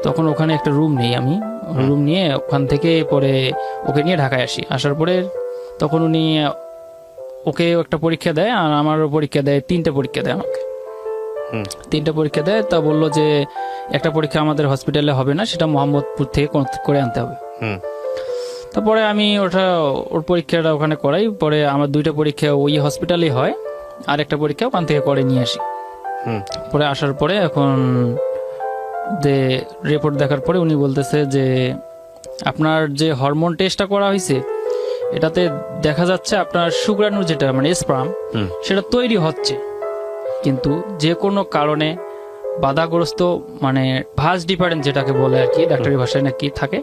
তখন ওখানে একটা রুম নেই, আমি রুম নিয়ে ওখান থেকে পরে ওকে নিয়ে ঢাকায় আসি। আসার পরে তখন উনি ওকে একটা পরীক্ষা দেয়, আর আমারও পরীক্ষা দেয়, 3টে পরীক্ষা দেয় আমাকে। 3টে পরীক্ষা দেয়, তা বললো যে একটা পরীক্ষা আমাদের হসপিটালে হবে না, সেটা মোহাম্মদপুর থেকে করে আনতে হবে। তারপরে আমি ওর পরীক্ষাটা ওখানে করাই, পরে আমার 2টা পরীক্ষা ওই হসপিটালেই হয়, আর একটা পরীক্ষা ওখান থেকে করে নিয়ে আসি। পরে আসার পরে এখন রিপোর্ট দেখার পরে উনি বলতেছে যে আপনার যে হরমোন টেস্টটা করা হয়েছে, এটাতে দেখা যাচ্ছে আপনার শুক্রাণু যেটা মানে স্পার্ম, সেটা তৈরি হচ্ছে, কিন্তু যে কোনো কারণে বাধাগ্রস্ত, মানে ভাঁজ ডিফারেন্স যেটাকে বলে আর কি, ডাক্তারি ভাষায় নাকি থাকে,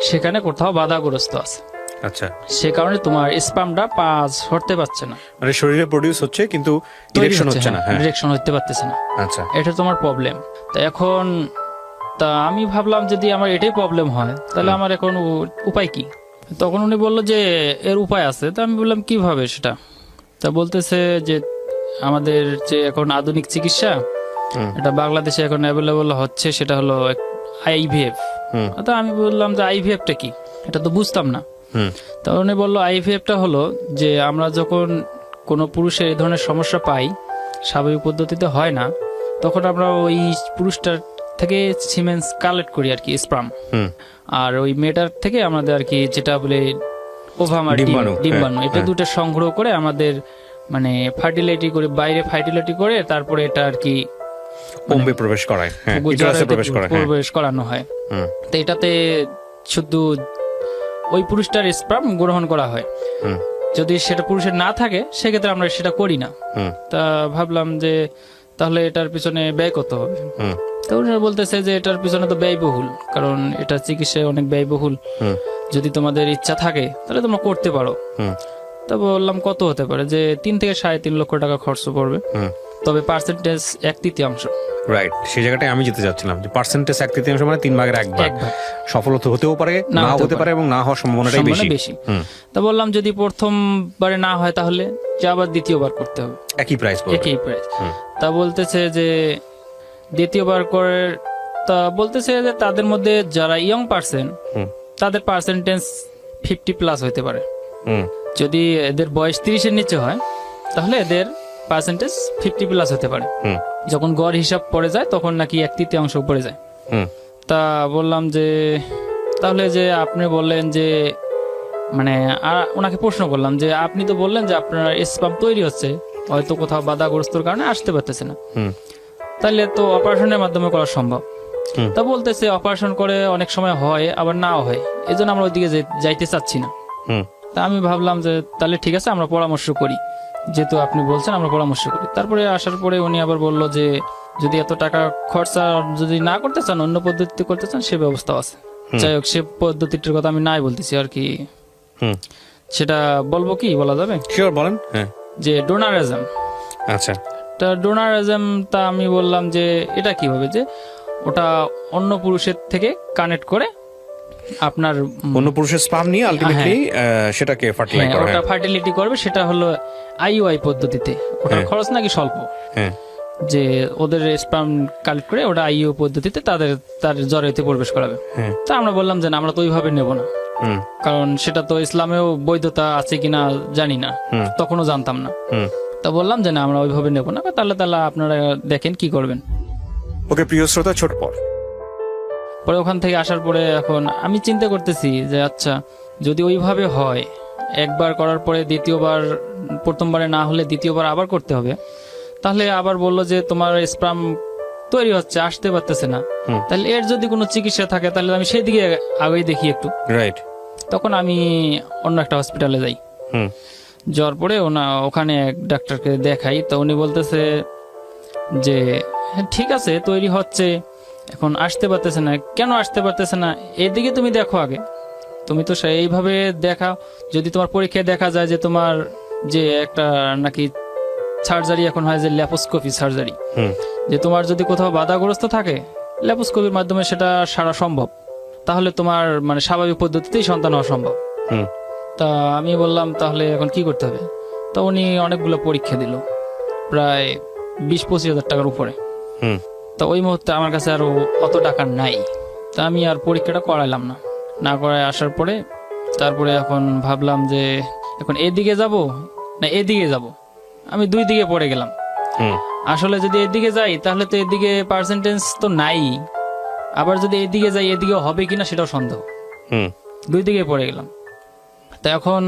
সেখানে কোথাও বাধাগ্রস্ত আছে। আচ্ছা, সে কারণে তোমার স্পামটা পাস হতে পারছে না, মানে শরীরে প্রডিউস হচ্ছে কিন্তু ইরেকশন হচ্ছে না। হ্যাঁ, ডিরেকশন হতে পারতেছে না। আচ্ছা, এটা তোমার প্রবলেম। তা এখন তা আমি ভাবলাম যদি আমার এটাই প্রবলেম হয় তাহলে আমার এখন উপায় কি? তখন উনি বললো যে এর উপায় আছে। তা আমি বললাম কিভাবে সেটা? তা বলতেছে যে আমাদের যে এখন আধুনিক চিকিৎসা এটা বাংলাদেশে এখন অ্যাভেলেবল হচ্ছে, সেটা হলো আইভিএফ। তা আমি বললাম যে আইভিএফটা কি, এটা তো বুঝতাম না। তা উনি বললো আইভিএফটা হলো যে আমরা যখন কোনো পুরুষের এই ধরনের সমস্যা পাই, স্বাভাবিক পদ্ধতিতে হয় না, তখন আমরা ওই পুরুষটার থেকে সিমেন্স কালেক্ট করি আর কি, স্পার্ম। আর ওই মেয়েটার থেকে আমাদের আর কি যেটা বলে ওভামা, ডিম্বাণু, এটা দুটো সংগ্রহ করে আমাদের মানে ফার্টিলিটি করে, বাইরে ফার্টিলিটি করে তারপরে এটা আর কি ওমে প্রবেশ করায়, হ্যাঁ, ইউটেরাসে প্রবেশ করায়, হ্যাঁ, প্রবেশ করানো হয়। তো এটাতে শুধু ওই পুরুষটার স্পার্ম গ্রহণ করা হয়। যদি সেটা পুরুষের না থাকে সেক্ষেত্রে আমরা সেটা করি না। তা ভাবলাম যে তাহলে এটার পিছনে ব্যয় কত হবে? তো ওনারা বলতেছে যে এটার পিছনে তো ব্যয়বহুল, কারণ এটা চিকিৎসায় অনেক ব্যয়বহুল। যদি তোমাদের ইচ্ছা থাকে তাহলে তোমরা করতে পারো। তা বললাম কত হতে পারে? যে 3 থেকে 3.5 লক্ষ টাকা খরচ পড়বে, তবে পার্সেন্টেজ 1/3। রাইট, সেই জায়গাটায় আমি যেতে চাচ্ছিলাম যে পার্সেন্টেজ 1/3 মানে 3 ভাগের 1 ভাগ। সফল হতেও পারে, না হতে পারে, এবং না হওয়ার সম্ভাবনাটাই বেশি। তা বললাম যদি প্রথমবারে না হয় তাহলে যে আবার দ্বিতীয়বার করতে হবে, একই প্রাইস। তা বলতেছে যে দ্বিতীয়বার করে, তা বলতেছে যে তাদের মধ্যে যারা ইয়ং পার্সন তাদের পার্সেন্টেজ 50+ হতে পারে। যদি এদের বয়স 30-এর নিচে হয় তাহলে এদের পার্সেন্টেজ 50+ হতে পারে। যখন গড় হিসাব পড়ে যায় তখন নাকি 1/3 পড়ে যায়। তা বললাম যে তাহলে যে আপনি বললেন যে মানে ওনাকে প্রশ্ন করলাম যে আপনি তো বললেন যে আপনার স্পাম তৈরি হচ্ছে, হয়তো কোথাও বাধাগ্রস্তর কারণে আসতে পারতেছে না, তাহলে তো অপারেশনের মাধ্যমে করা সম্ভব। তা বলতেছে অপারেশন করে অনেক সময় হয় আবার নাও হয়, এই জন্য আমরা ওইদিকে যাইতে চাচ্ছি না। তা আমি ভাবলাম যে তাহলে ঠিক আছে আমরা পরামর্শ করি, যেহেতু আপনি বলছেন আমরা পরামর্শ করি। তারপরে আসার পরে উনি আবার বলল যে যদি এত টাকা খরচা যদি না করতে চান, অন্য পদ্ধতিতে করতে চান, সে ব্যবস্থা আছে। যাই হোক, সে পদ্ধতিটার কথা আমি নাই বলতেছি আর কি। সেটা বলবো কি, বলা যাবে? শিওর, বলেন। হ্যাঁ, যে ডোনারিজম। আচ্ছা, তা ডোনারিজম, তা আমি বললাম যে এটা কিভাবে? যে ওটা অন্য পুরুষের থেকে কানেক্ট করে আপনার অন্য পুরুষের স্পার্ম নিয়ে আলটিমেটলি সেটাকে ফার্টিলাইজ করা, ওটা ফার্টিলিটি করবে। সেটা হলো আইইউআই পদ্ধতিতে। ওটার খরচ নাকি স্বল্প। যে ওদের স্পার্ম কালেক্ট করে ওটা আইইউ পদ্ধতিতে তার জরায়ুতে প্রবেশ করাবে। তা আমরা বললাম যে না, আমরা তো ওইভাবে নেব না, কারণ সেটা তো ইসলামেও বৈধতা আছে কিনা জানি না, তখনও জানতাম না। তা বললাম যে না, আমরা ওইভাবে নেব না। তাহলে আপনারা দেখেন কি করবেন। ওকে, প্রিয় শ্রোতা, ছোট পরে ওখান থেকে আসার পরে এখন আমি চিন্তা করতেছি যে আচ্ছা যদি ওইভাবে হয়, একবার করার পরে দ্বিতীয়বার, প্রথমবারে না হলে দ্বিতীয়বার আবার করতে হবে, তাহলে আবার বললো যে তোমার স্পার্ম তৈরি হচ্ছে, আসতে পারতেছে না, তাহলে এর যদি কোনো চিকিৎসা থাকে তাহলে আমি সেই দিকে আগেই দেখি একটু। রাইট, তখন আমি অন্য একটা হসপিটালে যাই। যাওয়ার পরে ওখানে এক ডাক্তারকে দেখাই। তো উনি বলতেছে যে ঠিক আছে, তৈরি হচ্ছে, এখন আসতে পারতেছে না। কেন আসতে পারতেছে না? এদিকে তুমি দেখো আগে, তুমি তো এইভাবে দেখাও। যদি তোমার পরীক্ষায় দেখা যায় যে তোমার যে একটা নাকি সার্জারি এখন হয়, যে ল্যাপোস্কোপি সার্জারি, যে তোমার যদি কোথাও বাধাগ্রস্ত থাকে ল্যাপোস্কোপির মাধ্যমে সেটা সারা সম্ভব, তাহলে তোমার মানে স্বাভাবিক পদ্ধতিতেই সন্তান হওয়া সম্ভব। তা আমি বললাম তাহলে এখন কি করতে হবে? তো উনি অনেকগুলো পরীক্ষা দিল, প্রায় 20-25 হাজার টাকার উপরে। তো ওই মুহূর্তে আমার কাছে আরো অত টাকা নাই। তা আমি আর পরীক্ষাটা করাইলাম না করায় আসার পরে তারপরে এখন ভাবলাম যে এখন এদিকে যাব না এদিকে যাব। আমি 2 দিকে পড়ে গেলাম। আসলে যদি এদিকে যাই তাহলে তো এদিকে পার্সেন্টেজ তো নাই, আবার যদি এদিকে যাই এদিকে হবে কিনা সেটাও সন্দেহ। 2 দিকে পড়ে গেলাম। তা এখন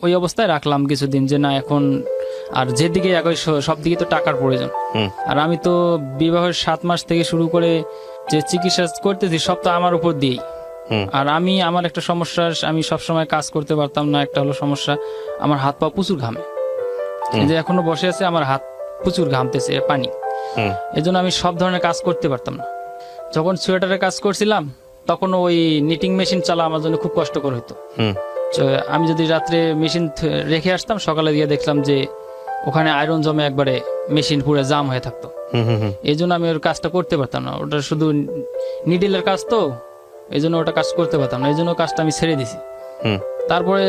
ওই অবস্থায় রাখলাম কিছুদিন, যে না এখন আর যেদিকে একই সব দিকে তো টাকার প্রয়োজন। আর আমি তো বিবাহের 7 মাস থেকে শুরু করে যে চিকিৎসা করতেছি সব তো আমার উপর দিয়েই। আর আমার একটা সমস্যা, আমি সবসময় কাজ করতে পারতাম না। একটা হলো সমস্যা, আমার হাত পা প্রচুর ঘামে। এই যে এখনো বসে আছে, আমার হাত প্রচুর ঘামতেছে পানি, এজন্য আমি সব ধরনের কাজ করতে পারতাম না। যখন সোয়েটারের কাজ করছিলাম তখন ওই নিটিং মেশিন চালা আমার জন্য খুব কষ্টকর হতো। আমি যদি রাত্রে মেশিন রেখে আসতাম, সকালে গিয়ে দেখলাম যে ওখানে আয়রন জমে একবারে মেশিন পুরো জাম হয়ে থাকতো। এই জন্য আমি ওর কাজটা করতে পারতাম না, ওটা শুধু নিডেলের কাজ তো, এই জন্য ওটা কাজ করতে পারতাম না, এই জন্য কাজটা আমি ছেড়ে দিছি। তারপরে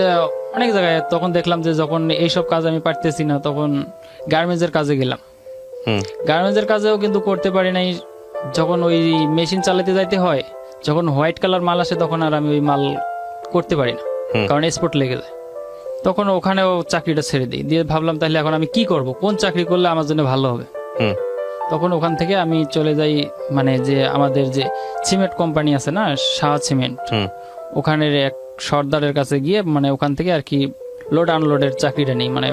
অনেক জায়গায় তখন দেখলাম যে যখন এইসব কাজ আমি পারতেছি না, তখন গার্মেন্টসের কাজে গেলাম। গার্মেন্টসের কাজেও কিন্তু করতে পারি নাই। যখন ওই মেশিন চালাতে যাইতে হয়, যখন হোয়াইট কালার মাল আসে, তখন আর আমি ওই মাল করতে পারি না, কারণ এক্সপোর্ট লেগে যায়। তখন ওখানেও চাকরিটা ছেড়ে দিই, দিয়ে ভাবলাম তাহলে এখন আমি কি করব, কোন চাকরি করলে আমার জন্য ভালো হবে। তখন ওখান থেকে আমি চলে যাই, মানে যে আমাদের যে সিমেন্ট কোম্পানি আছে না, শাহ সিমেন্ট, ওখানের এক সর্দারের কাছে গিয়ে মানে ওখান থেকে আর কি লোড আনলোডের চাকরিটা নেই। মানে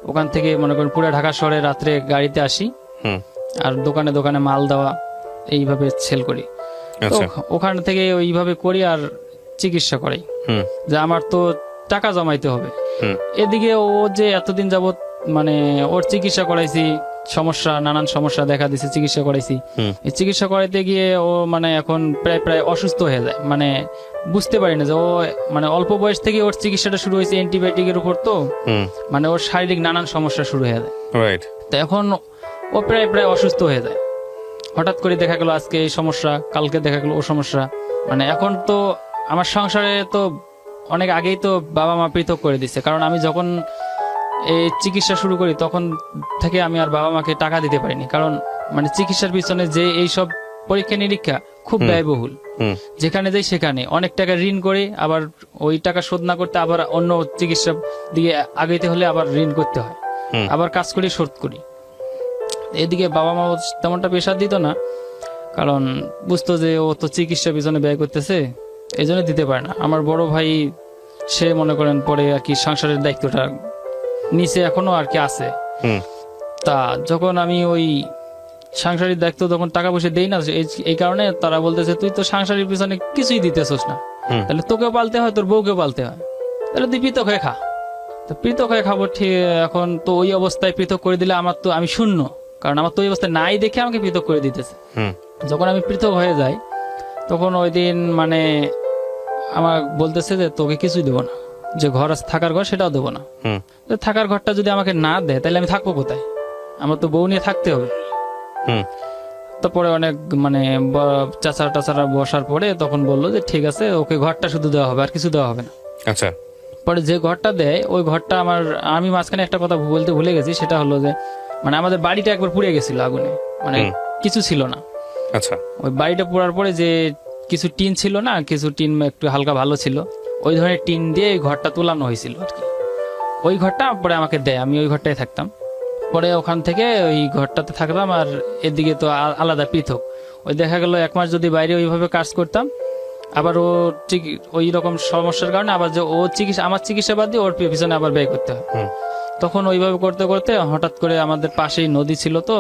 ওখান থেকে মনে করেন পুরো ঢাকা শহরে রাত্রে গাড়িতে আসি, আর দোকানে দোকানে মাল দেওয়া, এইভাবে সেল করি। তো ওখান থেকে ওইভাবে করি আর চিকিৎসা করাই, যে আমার তো টাকা জমাইতে হবে। এদিকে ও যে এতদিন যাবত মানে ওর চিকিৎসা করাইছি, সমস্যা নানান সমস্যা দেখা দিছে, চিকিৎসা করাইছি। এই চিকিৎসা করাইতে গিয়ে ও মানে এখন প্রায় প্রায় অসুস্থ হয়ে যায়। মানে বুঝতে পারি না যে ও মানে অল্প বয়স থেকে ওর চিকিৎসাটা শুরু হয়েছে অ্যান্টিবায়োটিকের উপর, তো মানে ওর শারীরিক নানান সমস্যা শুরু হয়ে যায়। তো এখন ও প্রায় প্রায় অসুস্থ হয়ে যায়। হঠাৎ করে দেখা গেল আজকে এই সমস্যা, কালকে দেখা গেল ও সমস্যা। মানে এখন তো আমার সংসারে তো অনেক আগেই তো বাবা মা পৃথক করে দিচ্ছে, কারণ আমি যখন এই চিকিৎসা শুরু করি তখন থেকে আমি আর বাবা মাকে টাকা দিতে পারিনি, কারণ মানে চিকিৎসার পিছনে যে এইসব পরীক্ষা নিরীক্ষা খুব ব্যয়বহুল। যেখানে যাই সেখানে অনেক টাকা ঋণ করে, আবার ওই টাকা শোধ না করতে আবার অন্য চিকিৎসা দিয়ে আগাইতে হলে আবার ঋণ করতে হয়, আবার কাজ করি শোধ করি। এদিকে বাবা মা তেমনটা প্রেশার দিত না, কারণ বুঝতো যে ও তো চিকিৎসার পিছনে ব্যয় করতেছে, এই জন্য দিতে পারে না। আমার বড় ভাই সে মনে করেন পরে আর কি সংসারের দায়িত্বটা নিচে এখনো আর কি আছে। তা যখন আমি ওই সাংসারিক দায়িত্ব তখন টাকা পয়সা দেই না, এই কারণে তারা বলতেছে তুই তো সাংসারিক পিছনে কিছুই দিতেছস না, তাহলে তোকেও পালতে হয়, তোর বউকেও পালতে হয়, তাহলে তুই পৃথক হয়ে খা। তো পৃথক হয়ে খাবো ঠিক, এখন তো ওই অবস্থায় পৃথক করে দিলে আমার তো আমি শূন্য, কারণ আমার তো ওই অবস্থায় নাই দেখে আমাকে পৃথক করে দিতেছে। যখন আমি পৃথক হয়ে যাই তখন ওই দিন মানে আমার বলতেছে যে তোকে কিছুই দেবো না, যে ঘর আছে থাকার ঘর সেটাও দেবো না। থাকার ঘরটা যদি আমাকে না দেয় তাহলে আমি থাকবো কোথায়, আমার তো বউ নিয়ে থাকতে হবে। তারপরে অনেক মানে চাচারা টাচারা বসার পরে তখন বললো যে ঠিক আছে, ওকে ঘরটা শুধু দেওয়া হবে, আর কিছু দেওয়া হবে না। আচ্ছা। পরে যে ঘরটা দেয় ওই ঘরটা আমি মাঝখানে একটা কথা বলতে ভুলে গেছি, সেটা হলো যে মানে আমাদের বাড়িটা একবার পুড়ে গেছিল আগুনে, মানে কিছু ছিল না। আচ্ছা। ওই বাড়িটা পোড়ার পরে যে কিছু টিন ছিল না, কিছু টিন একটু হালকা ভালো ছিল, ওই ধরনের টিন দিয়ে ওই ঘরটা তুলানো হয়েছিল আর কি। ওই ঘরটা পরে আমাকে দেয়, আমি ওই ঘরটায় থাকতাম। পরে ওখান থেকে ওই ঘরটাতে থাকতাম, আর এদিকে তো আলাদা পৃথক। ওই দেখা গেল 1 মাস যদি বাইরে ওইভাবে কাজ করতাম, আবার ও ঠিক ওই রকম সমস্যার কারণে আবার যে ও চিকিৎসা আমার চিকিৎসা বাদ দিয়ে ওর পিছনে আবার ব্যয় করতে হয়। তখন ওইভাবে করতে করতে হঠাৎ করে আমাদের পাশেই নদী ছিল, তো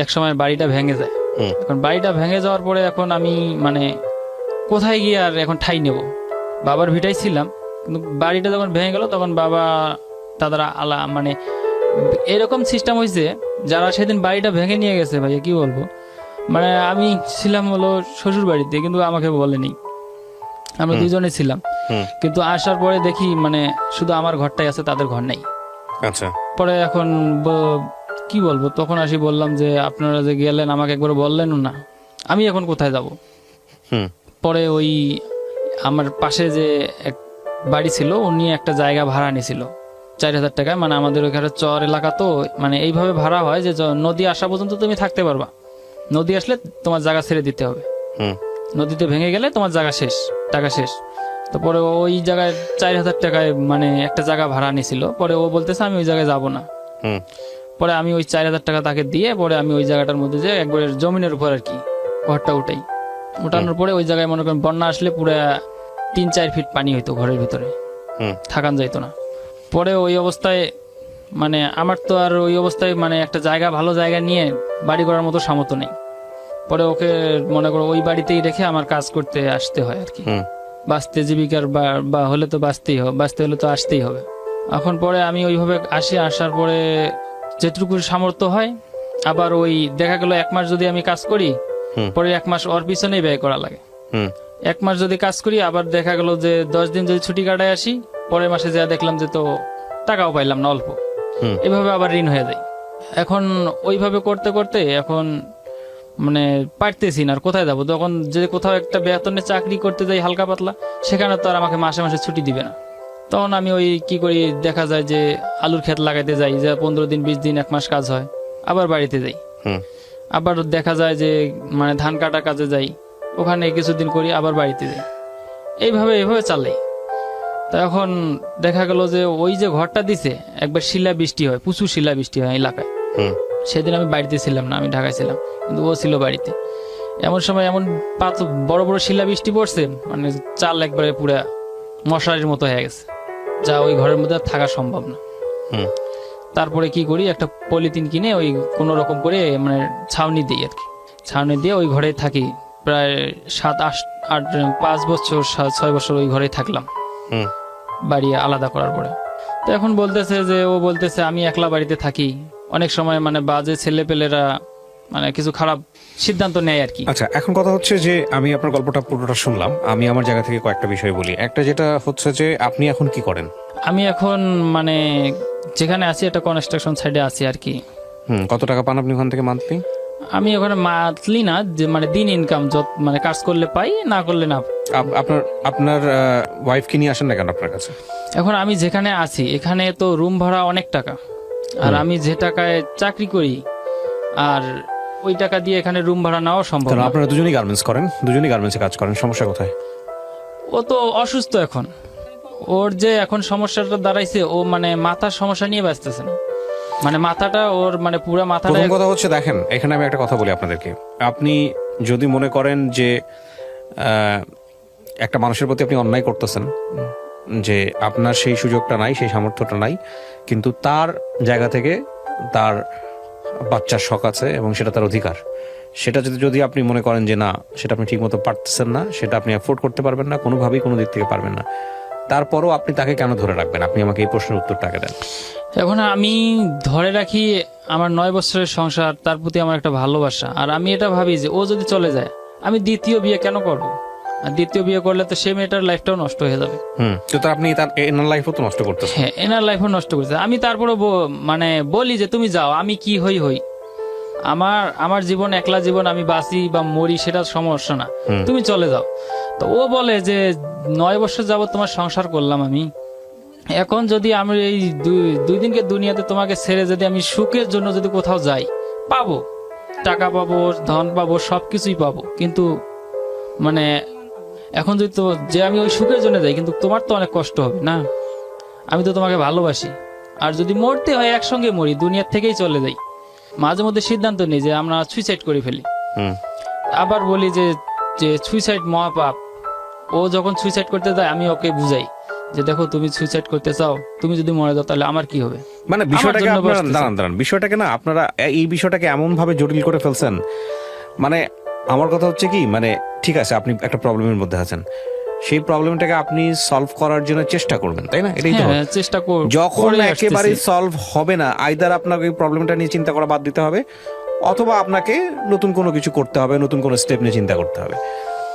এক সময় বাড়িটা ভেঙে যায়। এখন বাড়িটা ভেঙে যাওয়ার পরে এখন আমি মানে কোথায় গিয়ে আর এখন ঠাই নেব, বাবার ভিটাই ছিলাম, কিন্তু বাড়িটা যখন ভেঙে গেল তখন বাবা দাদারা মানে এরকম সিস্টেম হয়েছে, যারা সেদিন বাড়িটা ভেঙে নিয়ে গেছে ভাইয়া কি বলবো, মানে আমি ছিলাম হলো শ্বশুর বাড়িতে, কিন্তু আমাকে বলেনি, আমরা দুজনে ছিলাম। কিন্তু আসার পরে দেখি মানে শুধু আমার ঘরটাই আছে, তাদের ঘর নেই। আচ্ছা। পরে এখন কি বলবো, তখন আসি বললাম যে আপনারা যে গেলেন আমাকে একবার বললেন না, আমি এখন কোথায় যাব। পরে ওই আমার পাশে যে এক বাড়ি ছিল, উনি একটা জায়গা ভাড়া নিয়েছিল 4000 টাকায়। মানে আমাদের ওইখানে চর এলাকা, তো মানে এইভাবে ভাড়া হয় যে নদী আসা পর্যন্ত তুমি থাকতে পারবা, নদী আসলে তোমার জায়গা ছেড়ে দিতে হবে, নদীতে ভেঙে গেলে তোমার জায়গা শেষ, টাকা শেষ। তারপরে ওই জায়গায় 4000 টাকায় মানে একটা জায়গা ভাড়া নিয়েছিল। পরে ও বলতেছে আমি ওই জায়গায় যাব না। পরে আমি ওই 4000 টাকা তাকে দিয়ে পরে আমি ওই জায়গাটার মধ্যে যে একবার জমিনের উপর আর কি ঘরটা উঠানোর পরে ওই জায়গায় মনে করেন বন্যা আসলে পুরো 3-4 ফিট পানি হইতো ঘরের ভিতরে, থাকান যাইতো না। পরে ওই অবস্থায় মানে আমার তো আর ওই অবস্থায় মানে একটা জায়গা ভালো জায়গা নিয়ে বাড়ি করার মতো সামর্থ্য নেই। পরে ওকে মনে করো ওই বাড়িতেই রেখে আমার কাজ করতে আসতে হয় আর কি, বাঁচতে জীবিকার বা হলে তো বাঁচতে হলে তো আসতেই হবে। এখন পরে আমি ওইভাবে আসার পরে যেটুকু সামর্থ্য হয়, আবার ওই দেখা গেল 1 মাস যদি আমি কাজ করি, পরে 1 মাস ওর পিছনেই ব্যয় করা লাগে। 1 মাস যদি কাজ করি, আবার দেখা গেল যে 10 দিন যদি ছুটি কাটায় আসি, পরের মাসে যা দেখলাম যে তো টাকাও পাইলাম না, অল্প। এভাবে আবার ঋণ হয়ে যায়। এখন ওইভাবে করতে করতে এখন মানে পারতেছি না, আর কোথায় যাবো? তখন যে কোথাও একটা বেতনে চাকরি করতে যাই হালকা পাতলা, সেখানে তো আর আমাকে মাসে মাসে ছুটি দিবে না। তখন আমি ওই কি করি, দেখা যায় যে আলুর ক্ষেত লাগাইতে যাই, যে 15 দিন 20 দিন 1 মাস কাজ হয়, আবার বাড়িতে যাই। আবার দেখা যায় যে মানে ধান কাটা কাজে যাই, ওখানে কিছুদিন করি, আবার বাড়িতে যাই। এইভাবে চালাই। তো এখন দেখা গেল যে ওই যে ঘরটা দিছে, একবার শিলা বৃষ্টি হয়, প্রচুর শিলা বৃষ্টি হয় এলাকায়। সেদিন আমি বাড়িতে ছিলাম না, আমি ঢাকায় ছিলাম, কিন্তু ও ছিল বাড়িতে। এমন সময় এমন বড় বড় শিলা বৃষ্টি পড়ছে, মানে চাল একবারে পুরা মশারির মতো হয়ে গেছে, যা ওই ঘরের মধ্যে আর থাকা সম্ভব না। তারপরে কি করি, একটা পলিথিন কিনে ওই কোনো রকম করে মানে ছাউনি দিই আর কি। ছাউনি দিয়ে ওই ঘরে থাকি প্রায় 7, 8, 5 বছর 6 বছর ওই ঘরেই থাকলাম, বাড়ি আলাদা করার পরে। তো এখন বলতেছে যে, ও বলতেছে আমি একলা বাড়িতে থাকি, অনেক সময় মানে বাজে ছেলে পেলেরা মানে কিছু খারাপ সিদ্ধান্ত নেয় আর কি। আচ্ছা, এখন কথা হচ্ছে যে আমি আপনার গল্পটা পুরোটা শুনলাম, আমি আমার জায়গা থেকে কয়েকটা বিষয় বলি। একটা যেটা হচ্ছে যে আপনি এখন কি করেন? আমি এখন মানে যেখানে আছি একটা কনস্ট্রাকশন সাইডে আছি আর কি। কত টাকা পান আপনি ওখান থেকে মান্থলি? আমি ওখানে মান্থলি না, যে মানে দিন ইনকাম, মানে কাজ করলে পাই, না করলে না। আপনার ওয়াইফকে নিয়ে আসেন না কেন আপনার কাছে? এখন আমি যেখানে আছি এখানে তো রুম ভাড়া অনেক টাকা, আর আমি যে টাকায় চাকরি করি আর ওই টাকা দিয়ে এখানে রুম ভাড়া নেওয়া সম্ভব না। আপনারা দুজনেই গার্মেন্টস করেন, দুজনেই গার্মেন্টসে কাজ করেন, সমস্যা কোথায়? ও তো অসুস্থ এখন, ওর যে এখন সমস্যাটা দাঁড়াইছে, ও মানে মাথার সমস্যা নিয়ে ব্যস্তেছে না, মানে মাথাটা ওর মানে পুরো মাথাটা। প্রথম কথা হচ্ছে দেখেন, এখানে আমি একটা কথা বলি আপনাদেরকে। আপনি যদি মনে করেন যে একটা মানুষের প্রতি আপনি অন্যায় করতেছেন, যে আপনার সেই সুযোগটা নাই, সেই সামর্থ্যটা নাই, কিন্তু তার জায়গা থেকে তার বাচ্চার শখ আছে এবং সেটা তার অধিকার, সেটা যদি আপনি মনে করেন যে না, সেটা আপনি ঠিক মতো পারতেছেন না, সেটা আপনি অ্যাফোর্ড করতে পারবেন না, কোনোভাবেই কোনো দিক থেকে পারবেন না, তারপরও আপনি তাকে কেন ধরে রাখবেন? আপনি আমাকে এই প্রশ্নের উত্তরটাকে দেন। এখন আমি ধরে রাখি আমার 9 বছরের সংসার, তার প্রতি আমার একটা ভালোবাসা, আর আমি এটা ভাবি যে ও যদি চলে যায়, আমি দ্বিতীয় বিয়ে কেন করব? আর দ্বিতীয় বিয়ে করলে তো সে মেয়েটার লাইফটাও নষ্ট হয়ে যাবে। তো আপনি তার এনার লাইফও তো নষ্ট করতেছেন। হ্যাঁ, এনার লাইফও নষ্ট করছে। আমি তারপরে মানে বলি যে তুমি যাও, আমি কি হই, আমার জীবন, একলা জীবন, আমি বাঁচি বা মরি সেটা সমস্যা না, তুমি চলে যাও। তো ও বলে যে 9 বছর যাবত তোমার সংসার করলাম আমি, এখন যদি আমি এই 2 দিনকে দুনিয়াতে তোমাকে ছেড়ে যদি আমি সুখের জন্য যদি কোথাও যাই, পাবো টাকা, পাবো ধন, পাবো সবকিছুই পাবো, কিন্তু মানে এখন যদি তো যে আমি ওই সুখের জন্য যাই, কিন্তু তোমার তো অনেক কষ্ট হবে না, আমি তো তোমাকে ভালোবাসি। আর যদি মরতে হয় একসঙ্গে মরি, দুনিয়ার থেকেই চলে যাই। মাঝে মধ্যে সিদ্ধান্ত নিই যে আমরা সুইসাইড করে ফেলি। আবার বলি যে সুইসাইড মহাপাপ। ও যখন সুইসাইড করতে যায়, আমি ওকে বুঝাই যে দেখো, তুমি সুইসাইড করতে চাও, তুমি যদি মরে যাও তাহলে আমার কি হবে? মানে বিষয়টাকে আপনারা দাঁড়ান, বিষয়টাকে না আপনারা এই বিষয়টাকে এমন ভাবে জটিল করে ফেলছেন। মানে আমার কথা হচ্ছে কি, মানে ঠিক আছে, আপনি একটা প্রবলেমের মধ্যে আছেন, সেই প্রবলেমটাকে আপনি সলভ করার জন্য চেষ্টা করবেন, তাই না? এটাই তো চেষ্টা করব। যখন একেবারে সলভ হবে না, আইদার আপনাকে এই প্রবলেমটা নিয়ে চিন্তা করা বাদ দিতে হবে, অথবা আপনাকে নতুন কোনো কিছু করতে হবে, নতুন কোনো স্টেপ নিয়ে চিন্তা করতে হবে।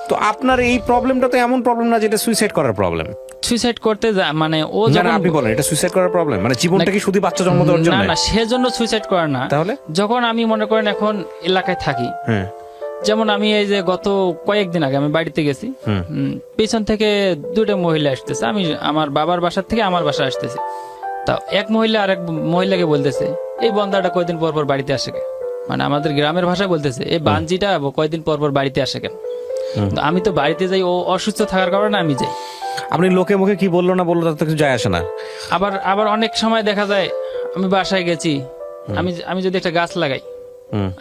তো আপনার এই প্রবলেমটা তো এমন প্রবলেম না যেটা সুইসাইড করার প্রবলেম। সুইসাইড করতে মানে ও যখন আপনি বলেন এটা সুইসাইড করার প্রবলেম, মানে জীবনটা কি শুধু বাচ্চা জন্ম দেওয়ার জন্য? না, সেজন্য সুইসাইড করা না। তাহলে যখন আমি মনে করেন এখন এলাকায় থাকি, যেমন আমি এই যে গত কয়েকদিন আগে আমি বাড়িতে গেছি, পেছন থেকে 2টা মহিলা আসতেছে, আমি আমার বাবার বাসার থেকে আমার বাসা আসতেছে। তা এক মহিলা আরেক মহিলাকে বলতেছে, এই বন্দাটা কয়দিন পর পর বাড়িতে আসে কেন? মানে আমাদের গ্রামের ভাষায় বলতেছে, এই বাঞ্জিটা কয়দিন পর পর বাড়িতে আসে কেন? আমি তো বাড়িতে যাই, ও অসুস্থ থাকার কারণে আমি যাই। আপনি লোকে মুখে কি বললো না বললো তাতে কিছু যায় আসে না। আবার অনেক সময় দেখা যায় আমি বাসায় গেছি, আমি যদি একটা গাছ লাগাই,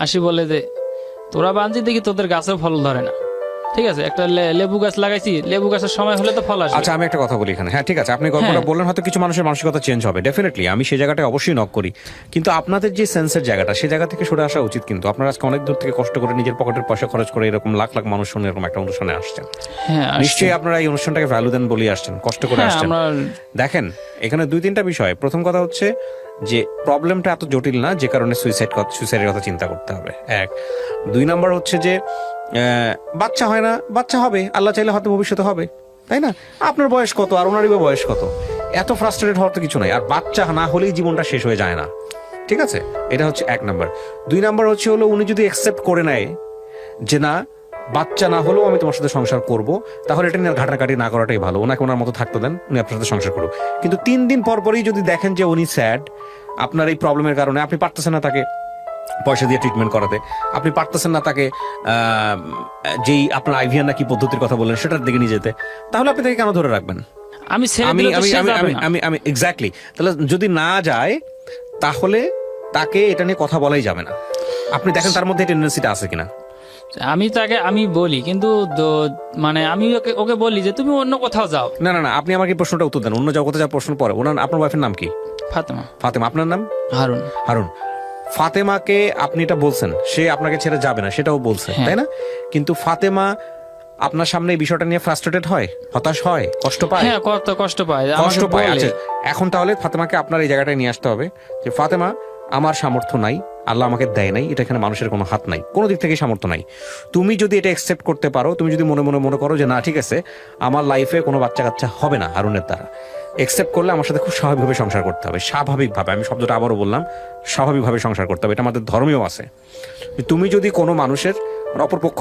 আসি বলে যে তোরা বাঞ্জি দেখি তোদের গাছেও ফল ধরে না। ঠিক আছে, একটা লেবু গাছ লাগাইছি, লেবু গাছের সময় হলে তো ফল আসে। আচ্ছা, আমি একটা কথা বলি এখানে। হ্যাঁ ঠিক আছে, আপনি গল্পটা বললেন, হয়তো কিছু মানুষের মানসিকতা চেঞ্জ হবে, ডেফিনেটলি আমি সেই জায়গাটায় অবশ্যই নক করি, কিন্তু আপনাদের যে সেন্সের জায়গাটা, সেই জায়গা থেকে সরে আসা উচিত। কিন্তু আপনারা আজকে অনেক দূর থেকে কষ্ট করে নিজের পকেটের পয়সা খরচ করে এরকম লাখ লাখ মানুষ শুনে এরকম একটা অনুষ্ঠানে আসছেন, নিশ্চয়ই আপনারা এই অনুষ্ঠানটাকে ভ্যালু দেন বলে আসছেন, কষ্ট করে আসছেন। দেখেন, এখানে 2-3টা বিষয়। প্রথম কথা হচ্ছে যে প্রবলেমটা এত জটিল না যে কারণে সুইসাইডের কথা চিন্তা করতে হবে, 1। 2 নাম্বার হচ্ছে যে বাচ্চা হয় না, বাচ্চা হবে, আল্লাহ চাইলে হয়তো ভবিষ্যতে হবে, তাই না? আপনার বয়স কত আর ওনারই বা বয়স কত? এত ফ্রাস্ট্রেটেড হওয়ার তো কিছু নাই। আর বাচ্চা না হলেই জীবনটা শেষ হয়ে যায় না, ঠিক আছে? এটা হচ্ছে 1 নাম্বার। 2 নাম্বার হচ্ছে হলো উনি যদি অ্যাকসেপ্ট করে নেয় যে না, বাচ্চা না হলেও আমি তোমার সাথে সংসার করব, তাহলে এটা নিয়ে ঘাটাঘাটি না করাটাই ভালো। ওনাকে ওনার মতো থাকতে দেন, উনি আপনার সাথে সংসার করুন। কিন্তু 3 দিন পর পরই যদি দেখেন যে উনি স্যাড, আপনার এই প্রবলেমের কারণে আপনি পারতেছেন না তাকে পয়সা দিয়ে ট্রিটমেন্ট করাতে, আপনি পারতেছেন না তাকে যেই আপনার আইভিয়ান নাকি পদ্ধতির কথা বললেন সেটার দিকে নিয়ে যেতে, তাহলে আপনি তাকে কেন ধরে রাখবেন? আমি ছেড়ে আমি দিলে তো আমি সে আমি যাবে আমি না। আমি আমি এক্স্যাক্টলি, তাহলে যদি না যায় তাহলে তাকে এটা নিয়ে কথা বলাই যাবে না। আপনি দেখেন তার মধ্যে টেন্ডেন্সিটা আছে কিনা। আমি বলি, কিন্তু মানে আমি ওকে বলি যে তুমি অন্য কোথাও যাও। না না না, আপনি আমাকে এই প্রশ্নটা উত্তর দেন। অন্য যাও কোথাও যাওয়ার প্রশ্ন পরে। আপনার ওয়াইফের নাম কি? ফাতেমা। ফাতেমা। আপনার নাম? হারুন। হারুন। ফাতেমাকে আপনি এটা বলছেন, সে আপনাকে ছেড়ে যাবে না, সেটাও বলছে, তাই না? কিন্তু ফাতেমা আপনার সামনে এই বিষয়টা নিয়ে ফ্রাস্ট্রেটেড হয়, হতাশ হয়, কষ্ট পায়। হ্যাঁ, কষ্ট পায়, কষ্ট আমাকে পায়। বলে। আচ্ছা, এখন তাহলে ফাতেমাকে আপনার এই জায়গাটায় নিয়ে আসতে হবে যে ফাতেমা, আমার সামর্থ্য নাই, আল্লাহ আমাকে দেয় নাই, এটা এখানে মানুষের কোনো হাত নাই, কোনো দিক থেকে সামর্থ্য নাই। তুমি যদি এটা অ্যাকসেপ্ট করতে পারো, তুমি যদি মনে করো যে না ঠিক আছে, আমার লাইফে কোনো বাচ্চা কাচ্চা হবে না হারুনের দ্বারা, অ্যাকসেপ্ট করলে আমার সাথে খুব স্বাভাবিকভাবে সংসার করতে হবে। স্বাভাবিকভাবে, আমি শব্দটা আবারও বললাম, স্বাভাবিকভাবে সংসার করতে হবে, এটা আমাদের ধর্মেও আছে। তুমি যদি কোনো মানুষের অপরপক্ষ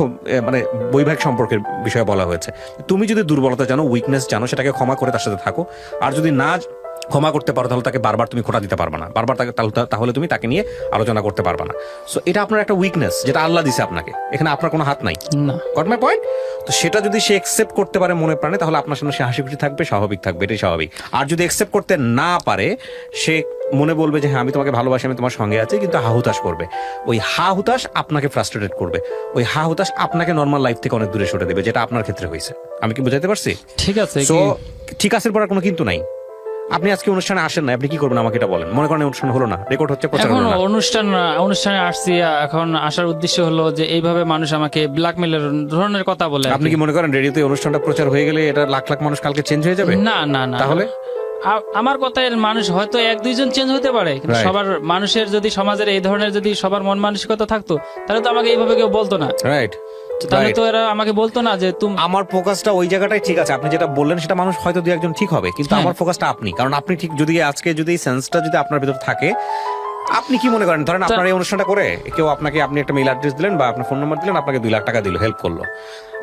মানে বৈবাহিক সম্পর্কের বিষয়ে বলা হয়েছে, তুমি যদি দুর্বলতা জানো, উইকনেস জানো, সেটাকে ক্ষমা করে তার সাথে থাকো। আর যদি না ক্ষমা করতে পারো তাহলে তাকে বারবার তুমি খোঁটা দিতে পারবে না, বারবার তাহলে তুমি তাকে নিয়ে আলোচনা করতে পারবে না। সো এটা আপনার একটা উইকনেস, যেটা আল্লাহ দিছে আপনাকে, এখানে আপনার কোনো হাত নাই। না। Got my point? তো সেটা যদি সে একসেপ্ট করতে পারে মনে প্রাণে, তাহলে আপনার সামনে সে হাসি খুশি থাকবে, স্বাভাবিক থাকবে, এটাই স্বাভাবিক। আর যদি একসেপ্ট করতে না পারে, সে মনে বলবে যে হ্যাঁ আমি তোমাকে ভালোবাসি, আমি তোমার সঙ্গে আছি, কিন্তু হা হুতাশ করবে। ওই হা হুতাশ আপনাকে ফ্রাস্ট্রেটেড করবে, ওই হা হুতাশ আপনাকে নর্মাল লাইফ থেকে অনেক দূরে সরে দেবে, যেটা আপনার ক্ষেত্রে হয়েছে। আমি কি বুঝাইতে পারছি? ঠিক আছে। সো ঠিক আছে, পর আর কোনো কিন্তু নাই। আপনি আজকে অনুষ্ঠানে আসেন না, আপনি কি করবেন আমাকে এটা বলেন। মনে করেন অনুষ্ঠান হলো না, রেকর্ড হচ্ছে, প্রচার এখন হলো না। অনুষ্ঠানে আসছি, এখন আসার উদ্দেশ্য হলো যে এইভাবে মানুষ আমাকে ব্ল্যাকমেলের ধরনের কথা বলে। আপনি কি মনে করেন রেডিওতে অনুষ্ঠানটা প্রচার হয়ে গেলে এটা লাখ লাখ মানুষ কালকে চেঞ্জ হয়ে যাবে? না না না। তাহলে আমার কথায় মানুষ হয়তো 1-2 জন চেঞ্জ হতে পারে, কিন্তু Right. সবার মানুষের যদি সমাজের এই ধরনের যদি সবার মন মানসিকতা থাকতো, তাহলে তো আমাকে এইভাবে কেউ বলতো না। রাইট, তাহলে তো এরা আমাকে বলতো না যে তুমি। আমার ফোকাসটা ওই জায়গাটাই ঠিক আছে। আপনি যেটা বললেন সেটা মানুষ হয়তো 2-1 জন ঠিক হবে, কিন্তু হ্যাঁ। আমার ফোকাসটা আপনি। কারণ আপনি ঠিক যদি আজকে যদি এই সেন্সটা যদি আপনার ভিতর থাকে, আপনি কি মনে করেন ধরেন আপনার এই অনুষ্ঠানটা করে কেউ আপনাকে, আপনি একটা মেইল অ্যাড্রেস দিলেন বা আপনার ফোন নাম্বার দিলেন, আপনাকে 2 লাখ টাকা দিল, হেল্প করলো,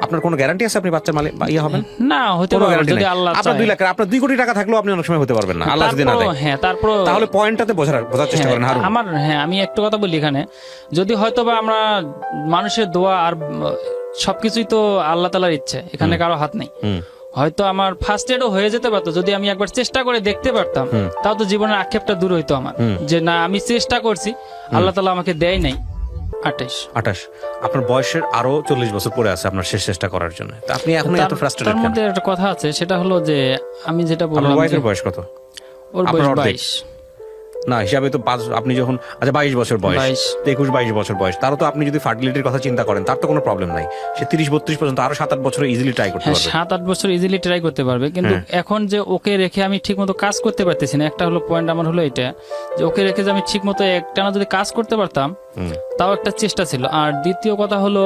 আপনার কোনো গ্যারান্টি আছে আপনি বাচ্চার মালিক ইয়ে হবেন? না, হতে কোনো পারে গ্যারান্টি যদি নেই। আল্লাহ আপনার 2 লাখ, আপনার 2 কোটি টাকা থাকলেও আপনি অনেক সময় হতে পারবেন না, আল্লাহ যদি না দেয়। হ্যাঁ, তারপর তাহলে পয়েন্টটাতে বোঝার চেষ্টা করেন হারুন। আমি একটু কথা বলি এখানে, যদি হয়তো বা আমরা মানুষের দোয়া আর সবকিছুই তো আল্লাহ তাআলার ইচ্ছে, এখানে কারো হাত নেই। হয়তো আমার ফার্স্ট এডও হয়ে যেতে পারতো, যদি আমি একবার চেষ্টা করে দেখতে পারতাম, তাও তো জীবনের আক্ষেপটা দূর হইতো আমার, যে না আমি চেষ্টা করছি, আল্লাহ তাআলা আমাকে দেয় নাই। 28। আপনার বয়সের আরো 40 বছর পরে আছে আপনার শেষ চেষ্টা করার জন্য, তো আপনি এখন এত ফ্রাস্ট্রেটেড তার কেন? মধ্যে একটা কথা আছে, সেটা হলো যে আমি যেটা আপনার বললাম, ওয়াইফের বয়স কত? ওর আপনার বয়স অর্ধেক। 22। না, হিসাবে তো আপনি যখন 22 বছর বয়স, 21-22 বছর বয়স, তারও তো আপনি যদি ফার্টিলিটির কথা চিন্তা করেন, তার তো কোনো প্রবলেম নাই। সে 30-32 পর্যন্ত আরো 7-8 বছর ইজিলি ট্রাই করতে হ্যাঁ, পারবে। 7-8 বছর ইজিলি ট্রাই করতে পারবে, কিন্তু এখন যে ওকে রেখে আমি ঠিক মতো কাজ করতে পারতেছি না। একটা হলো পয়েন্ট আমার হলো এটা, যে ওকে রেখে যে আমি ঠিক মতো একটানা যদি কাজ করতে পারতাম, তাও একটা চেষ্টা ছিল। আর দ্বিতীয় কথা হলো,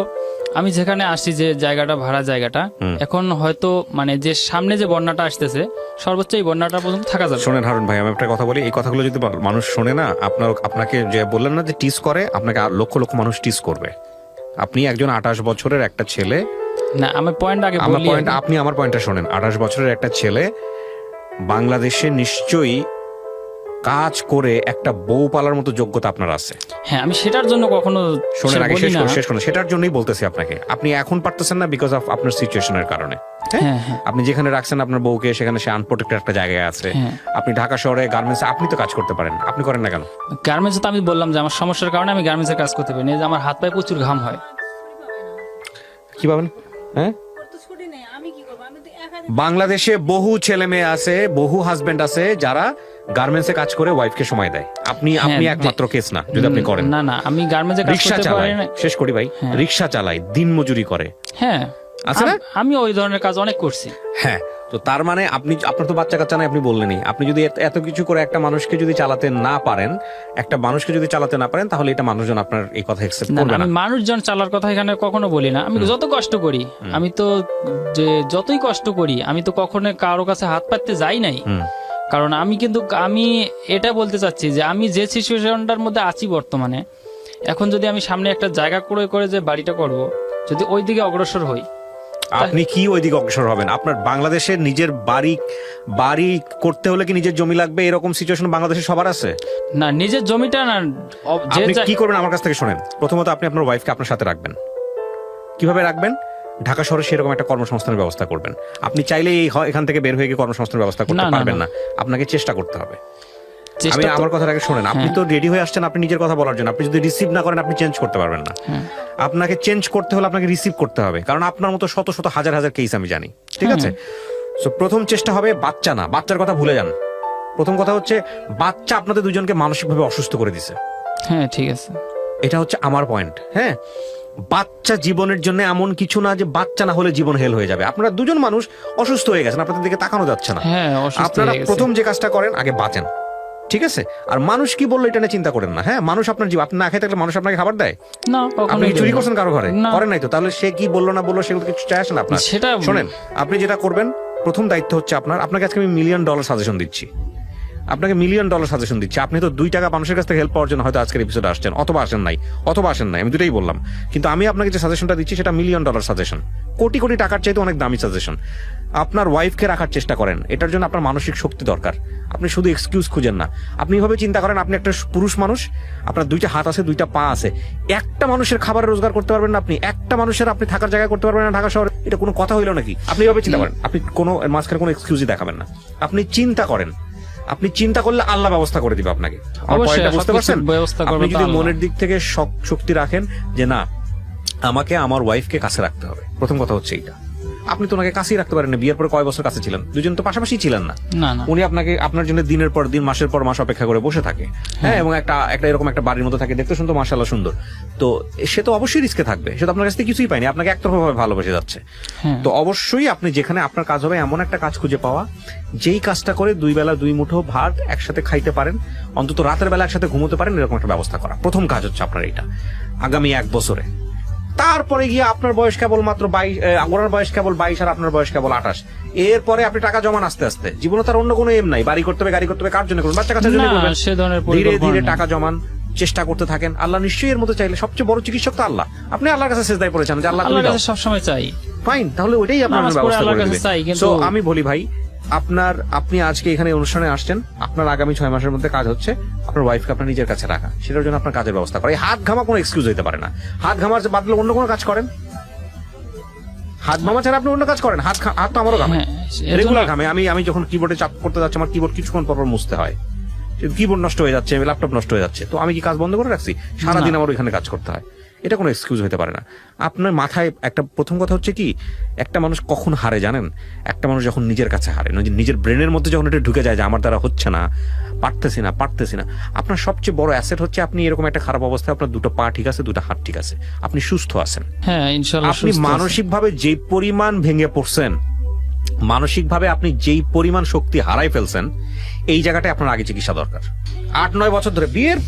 আমি যেখানে আসছি, যে জায়গাটা ভাড়া জায়গাটা, এখন হয়তো মানে যে সামনে যে বন্যাটা আসতেছে, সর্বোচ্চ এই বন্যাটা পর্যন্ত থাকা যাবে। শোনেন হারুন ভাই, আমি একটা কথা বলি, এই কথাগুলো যদি মানুষ শোনে না, আপনাকে যে বললেন না যে টিস করে, আপনাকে আর লক্ষ লক্ষ মানুষ টিস করবে। আপনি একজন 28 বছরের একটা ছেলে, না আমি পয়েন্ট আগে আমার বলি। পয়েন্ট, আপনি আমার পয়েন্টটা শোনেন। 28 বছরের একটা ছেলে বাংলাদেশে নিশ্চয়ই কাজ করে একটা বউ পালার মতো যোগ্যতা আপনার আছে। হ্যাঁ, আমি সেটার জন্য কখনো শোনেন, আগে বলি না। শেষ করুন। সেটার জন্যই বলতেছি আপনাকে, আপনি এখন পারতেছেন না বিকজ অফ আপনার সিচুয়েশনের কারণে। হ্যাঁ, হ্যাঁ। আপনি যেখানে রাখছেন আপনার বউকে, সেখানে সে আনপ্রোটেক্টেড একটা জায়গায় আছে। আপনি ঢাকা শহরে গার্মেন্টসে আপনি তো কাজ করতে পারেন, আপনি করেন না কেন? গার্মেন্টস তো আমি বললাম যে আমার সমস্যার কারণে আমি গার্মেন্টসের কাজ করতে পারি না, যে আমার হাত পায়ে প্রচুর ঘাম হয়। কি পাবেন? হ্যাঁ, বাংলাদেশে বহু ছেলে মেয়ে আছে, বহু হাজবেন্ড আছে যারা গার্মেন্টসে কাজ করে ওয়াইফকে সময় দেয়। আপনি একমাত্র কেস না, যদি আপনি করেন। না, আমি গার্মেন্টসে কাজ রিক্সা করতে চালায়, পারি না। শেষ করি ভাই, রিক্সা চালায়, দিন মজুরি করে। হ্যাঁ, আছে না? আমি ওই ধরনের কাজ অনেক করছি। হ্যাঁ, তো তার মানে আপনার তো বাচ্চা কাচ্চা নাই, আপনি বললেনই। আপনি যদি এত কিছু করে একটা মানুষকে যদি চালাতে না পারেন, তাহলে এটা মানুষজন আপনার এই কথা অ্যাকসেপ্ট না, করবে না। আমি মানুষজন চালার কথা এখানে কখনো বলি না। আমি যত কষ্ট করি, আমি তো যে যতই কষ্ট করি, আমি তো কখনো কারো কাছে হাত পাততে যাই নাই। কারণ আমি এটা বলতে চাচ্ছি যে আমি যে সিচুয়েশনটার মধ্যে আছি বর্তমানে, এখন যদি আমি সামনে একটা জায়গা করে যে বাড়িটা করব, যদি ওই দিকে অগ্রসর হই। আপনি কি ওইদিকে অগ্রসর হবেন? আপনার বাংলাদেশের নিজের বাড়ি করতে হলে কি নিজের জমি লাগবে? এরকম সিচুয়েশন বাংলাদেশে সবার আছে না, নিজের জমিটা না। আপনি কি করবেন আমার কাছ থেকে শোনেন। প্রথমত আপনি আপনার ওয়াইফকে আপনার সাথে রাখবেন। কিভাবে রাখবেন? ঢাকা শহরে সেরকম একটা কর্মসংস্থানের ব্যবস্থা করবেন। আপনি চাইলে এখান থেকে বের হয়ে গিয়ে কর্মসংস্থানের ব্যবস্থা করতে পারবেন না, আপনাকে চেষ্টা করতে হবে। আমি আমার কথা আগে শোনেন। আপনি তো রেডি হয়ে আসছেন আপনি নিজের কথা বলার জন্য। আপনি যদি রিসিভ না করেন আপনি চেঞ্জ করতে পারবেন না। আপনাকে চেঞ্জ করতে হলে আপনাকে রিসিভ করতে হবে, কারণ আপনার মতো শত শত হাজার হাজার কেস আমি জানি। ঠিক আছে, সো প্রথম চেষ্টা হবে বাচ্চা না, বাচ্চার কথা ভুলে যান। প্রথম কথা হচ্ছে বাচ্চা আপনাদের দুজনকে মানসিকভাবে অসুস্থ করে দিছে। হ্যাঁ, ঠিক আছে, এটা হচ্ছে আমার পয়েন্ট। হ্যাঁ, বাচ্চা জীবনের জন্য এমন কিছু না যে বাচ্চা না হলে জীবন হেল হয়ে যাবে। আপনারা দুজন মানুষ অসুস্থ হয়ে গেছেন, আপনাদের দিকে তাকানো যাচ্ছে না। আপনারা প্রথম যে কাজটা করেন, আগে বাঁচেন। ঠিক আছে, আর মানুষ কি বললো এটা নিয়ে চিন্তা করেন না। হ্যাঁ, মানুষ আপনার জীবন, আপনি না খেয়ে থাকলে মানুষ আপনাকে খাবার দেয় না? আপনি চুরি করছেন কারো ঘরে? করেন নাই তো, তাহলে সে কি বললো না বললো সেগুলো কিছু চায় আসে না আপনার। সেটা শোনেন, আপনি যেটা করবেন, প্রথম দায়িত্ব হচ্ছে আপনাকে আজকে আমি $1 মিলিয়ন সাজেশন দিচ্ছি। আপনাকে $1 মিলিয়ন সাজেশন দিচ্ছি। আপনি তো 2 টাকা মানুষের কাছ থেকে হেল্প পাওয়ার জন্য হয়তো আজকের এপিসোডে আসছেন, অথবা আসেন নাই, আমি দুটাই বললাম। কিন্তু আমি আপনাকে যে সাজেশনটা দিচ্ছি সেটা $1 মিলিয়ন সাজেশন, কোটি কোটি টাকার চাইতে অনেক দামি সাজেশন। আপনার ওয়াইফকে রাখার চেষ্টা করেন, এটার জন্য আপনার মানসিক শক্তি দরকার। আপনি শুধু এক্সকিউজ খুঁজেন না। আপনি এভাবে চিন্তা করেন, আপনি একটা পুরুষ মানুষ, আপনার 2টা হাত আছে, 2টা পা আছে, একটা মানুষের খাবার রোজগার করতে পারবেন না আপনি? একটা মানুষের আপনি থাকার জায়গা করতে পারবেন না ঢাকা শহরে? এটা কোনো কথা হইলো নাকি? আপনি এভাবে চিন্তা করেন, আপনি কোনো মাঝখানে কোনো এক্সকিউজই দেখাবেন না। আপনি চিন্তা করেন, আপনি চিন্তা করলে আল্লাহ ব্যবস্থা করে দিবে আপনাকে। বুঝতে পারছেন? আপনি যদি মনের দিক থেকে শক্তি রাখেন যে না, আমাকে আমার ওয়াইফকে কাছে রাখতে হবে, প্রথম কথা হচ্ছে এইটা। আপনি তো ওনাকে কাছেই রাখতে পারেন না। বিয়ের পরে কয় বছর কাছে ছিলেন? দুজন তো পাশাপাশি ছিলেন না। উনি আপনার জন্য দিনের পর দিন, মাসের পর মাস অপেক্ষা করে বসে থাকে। হ্যাঁ, এবং একটা এরকম একটা বাড়ির মতো থাকে, দেখতে শুনতে মাশাআল্লাহ সুন্দর। তো সে তো অবশ্যই রিস্কে থাকবে, সে তো আপনার কাছ থেকে কিছুই পায়নি, আপনাকে একতরফাভাবে ভালোবেসে যাচ্ছে। তো অবশ্যই আপনি যেখানে আপনার কাজ হবে এমন একটা কাজ খুঁজে পাওয়া, যেই কাজটা করে 2 বেলা 2 মুঠো ভাত একসাথে খাইতে পারেন, অন্তত রাতের বেলা একসাথে ঘুমোতে পারেন, এরকম একটা ব্যবস্থা করা। প্রথম কাজ হচ্ছে আপনার এইটা, আগামী 1 বছরে। তারপরে গিয়ে আপনার বয়স কেবল মাত্র 22, ওনার বয়স কেবল 22 আর আপনার বয়স কেবল 28। এরপরে আপনি টাকা জমান আস্তে আস্তে। জীবনে তার অন্য কোনো এম নাই, বাড়ি করতে হবে, গাড়ি করতে হবে, কার জন্য করবেন? বাচ্চা কাচ্চার জন্য করবেন। ধীরে ধীরে টাকা জমান, চেষ্টা করতে থাকেন। আল্লাহ নিশ্চয়ই এর মধ্যে চাইলে, সবচেয়ে বড় চিকিৎসক তো আল্লাহ। আপনি আল্লাহর কাছে সেজদায় পড়েছেন যে আল্লাহ তুমি দাও, সবসময় চাই। ফাইন, তাহলে ওইটাই আপনার ব্যবস্থা করে দিবেন। সো আমি বলি ভাই, আপনি আজকে এখানে অনুষ্ঠানে আসছেন, আপনার আগামী 6 মাসের মধ্যে কাজ হচ্ছে আপনার ওয়াইফকে আপনার নিজের কাছে রাখা, সেটার জন্য আপনার কাজের ব্যবস্থা করা। এই হাত ঘামা কোনো এক্সকিউজ হইতে পারে না। হাত ঘামার বাদলে অন্য কোনো কাজ করেন, হাত ঘামা ছাড়া আপনি অন্য কাজ করেন। হাত তো আমারও ঘামে, রেগুলার ঘামে। আমি যখন কিবোর্ডে চাপ করতে যাচ্ছি, আমার কিবোর্ড কিছুক্ষণ পর মুছতে হয়, কিবোর্ড নষ্ট হয়ে যাচ্ছে, ল্যাপটপ নষ্ট হয়ে যাচ্ছে, তো আমি কি কাজ বন্ধ করে রাখছি? সারাদিন আমার ওইখানে কাজ করতে হয়। এটা কোনো এক্সকিউজ হতে পারে না। আপনার মাথায় একটা প্রথম কথা হচ্ছে কি, একটা মানুষ কখন হারে জানেন? একটা মানুষ যখন নিজের কাছে হারে, নিজের ব্রেনের মধ্যে যখন এটা ঢুকে যায় যে আমার দ্বারা হচ্ছে না, পারতেছি না। আপনার সবচেয়ে বড় অ্যাসেট হচ্ছে আপনি এরকম একটা খারাপ অবস্থায়, আপনার 2টো পা ঠিক আছে, 2টা হাত ঠিক আছে, আপনি সুস্থ আছেন। হ্যাঁ, ইনশাআল্লাহ। আপনি মানসিকভাবে যে পরিমাণ ভেঙে পড়ছেন, মানসিকভাবে আপনি যেই পরিমাণ শক্তি হারাই ফেলছেন, এই জায়গাটায় আপনার আগে চিকিৎসা দরকার। 8-9 বছর ধরে বিয়ের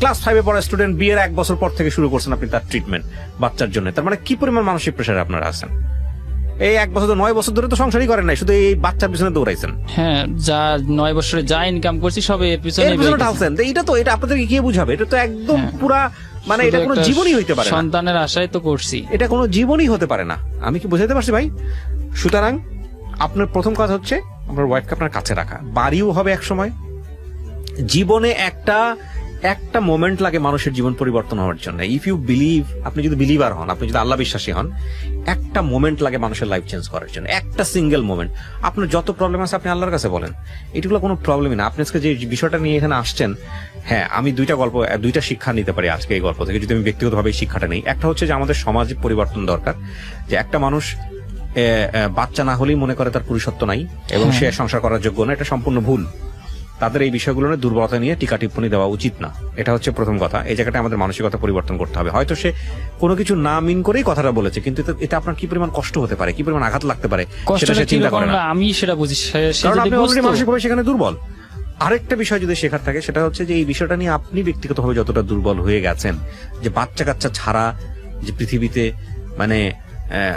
ক্লাস 5-এ পড়া স্টুডেন্ট, বিয়ের 1 বছর পর থেকে শুরু করছেন আপনি তার ট্রিটমেন্ট বাচ্চার জন্য। তার মানে কি পরিমাণ মানসিক প্রেসারে আপনারা আছেন? এই 1 বছর 9 বছর ধরে তো সংসারই করেন নাই, শুধু এই বাচ্চার পিছনে দৌড়াইছেন। হ্যাঁ, যা 9 বছরে যা ইনকাম করছি সবে এর পিছনে ঢালছেন। এটা আপনাদেরকে কে বুঝাবে? এটা তো একদম পুরা, মানে এটা কোনো জীবনই হইতে পারে না। সন্তানের আশায় তো করছি, এটা কোনো জীবনই হতে পারে না। আমি কি বুঝাইতে পারছি ভাই? সুতরাং আপনার প্রথম কাজ হচ্ছে আপনার ওয়াইফকে আপনার কাছে রাখা। বাড়িও হবে এক সময়। জীবনে একটা মোমেন্ট লাগে মানুষের জীবন পরিবর্তন হওয়ার জন্য। ইফ ইউ বিলিভ, আপনি যদি বিলিভার হন, আপনি যদি আল্লাহ বিশ্বাসী হন, একটা মোমেন্ট লাগে মানুষের লাইফ চেঞ্জ করার জন্য, একটা সিঙ্গেল মোমেন্ট। আপনার যত প্রবলেম আছে আপনি আল্লাহর কাছে বলেন, এগুলো কোনো প্রবলেমই না। আপনি আজকে যে বিষয়টা নিয়ে এখানে আসছেন, হ্যাঁ, আমি 2টা শিক্ষা নিতে পারি আজকে এই গল্প থেকে, যদি আমি ব্যক্তিগতভাবে এই শিক্ষাটা নেই। একটা হচ্ছে যে আমাদের সমাজে পরিবর্তন দরকার, যে একটা মানুষ বাচ্চা না হলেই মনে করে তার পুরুষত্ব নাই এবং সে সংসার করার যোগ্য না, এটা সম্পূর্ণ ভুল। তাদের এই বিষয়গুলো নিয়ে দুর্বলতা নিয়ে টিকা টিপ্পণী দেওয়া উচিত না। এটা হচ্ছে প্রথম কথা। এই জায়গাটা আমাদের মানসিকতা পরিবর্তন করতে হবে। হয়তো সে কোনো কিছু না মিন করেই কথাটা বলেছে, কিন্তু এটা আপনার কি পরিমাণ কষ্ট হতে পারে, কি পরিমাণ আঘাত লাগতে পারে সেটা সে চিন্তা করে না। আমি সেটা বুঝি, সে কারণ যদি আপনি অলরেডি বুঝতো- মানসিকভাবে সেখানে দুর্বল। আরেকটা বিষয় যদি শেখার থাকে সেটা হচ্ছে যে এই বিষয়টা নিয়ে আপনি ব্যক্তিগতভাবে যতটা দুর্বল হয়ে গেছেন, যে বাচ্চা কাচ্চা ছাড়া যে পৃথিবীতে মানে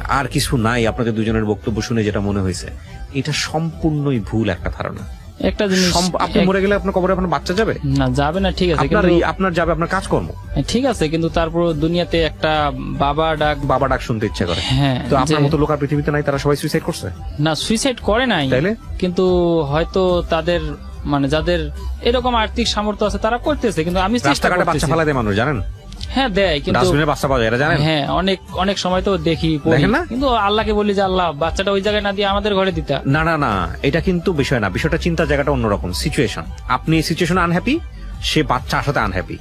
আর কিছু নাই, আপনাদের দুজনের বক্তব্য শুনে যেটা মনে হয়েছে, এটা সম্পূর্ণই ভুল একটা ধারণা। একটা জিনিস, আপনি মরে গেলে আপনার কবরে আপনার বাচ্চা যাবে না যাবে না, ঠিক আছে, আপনার কিন্তু আপনার যাবে আপনার কাজকর্ম। ঠিক আছে, কিন্তু তারপর দুনিয়াতে একটা বাবা ডাক শুনতে ইচ্ছে করে। হ্যাঁ, তো আপনার যে- মতো লোক আর পৃথিবীতে নাই, তারা সবাই সুইসাইড করছে। না সুইসাইড করে নাই, তাইলে? কিন্তু হয়তো তাদের মানে যাদের এরকম আর্থিক সামর্থ্য আছে তারা করতেছে, কিন্তু আমি চেষ্টা রাস্তাঘাটে বাচ্চা করতেছি। ফেলা দেয় মানুষ, জানেন? হ্যাঁ দেয়, কিন্তু ডাস্টবিনে বাচ্চা পাওয়া যায়, এটা জানেন? হ্যাঁ অনেক অনেক সময় তো দেখি পড়ি। দেখেন না? কিন্তু আল্লাহকে বলি যে আল্লাহ বাচ্চাটা ওই জায়গায় না দিয়ে আমাদের ঘরে দিতা। না না না, এটা কিন্তু বিষয় না। বিষয়টা চিন্তার জায়গাটা অন্যরকম। সিচুয়েশন, আপনি এই সিচুয়েশনে আনহ্যাপি, সে বাচ্চা আসাতে আনহ্যাপি।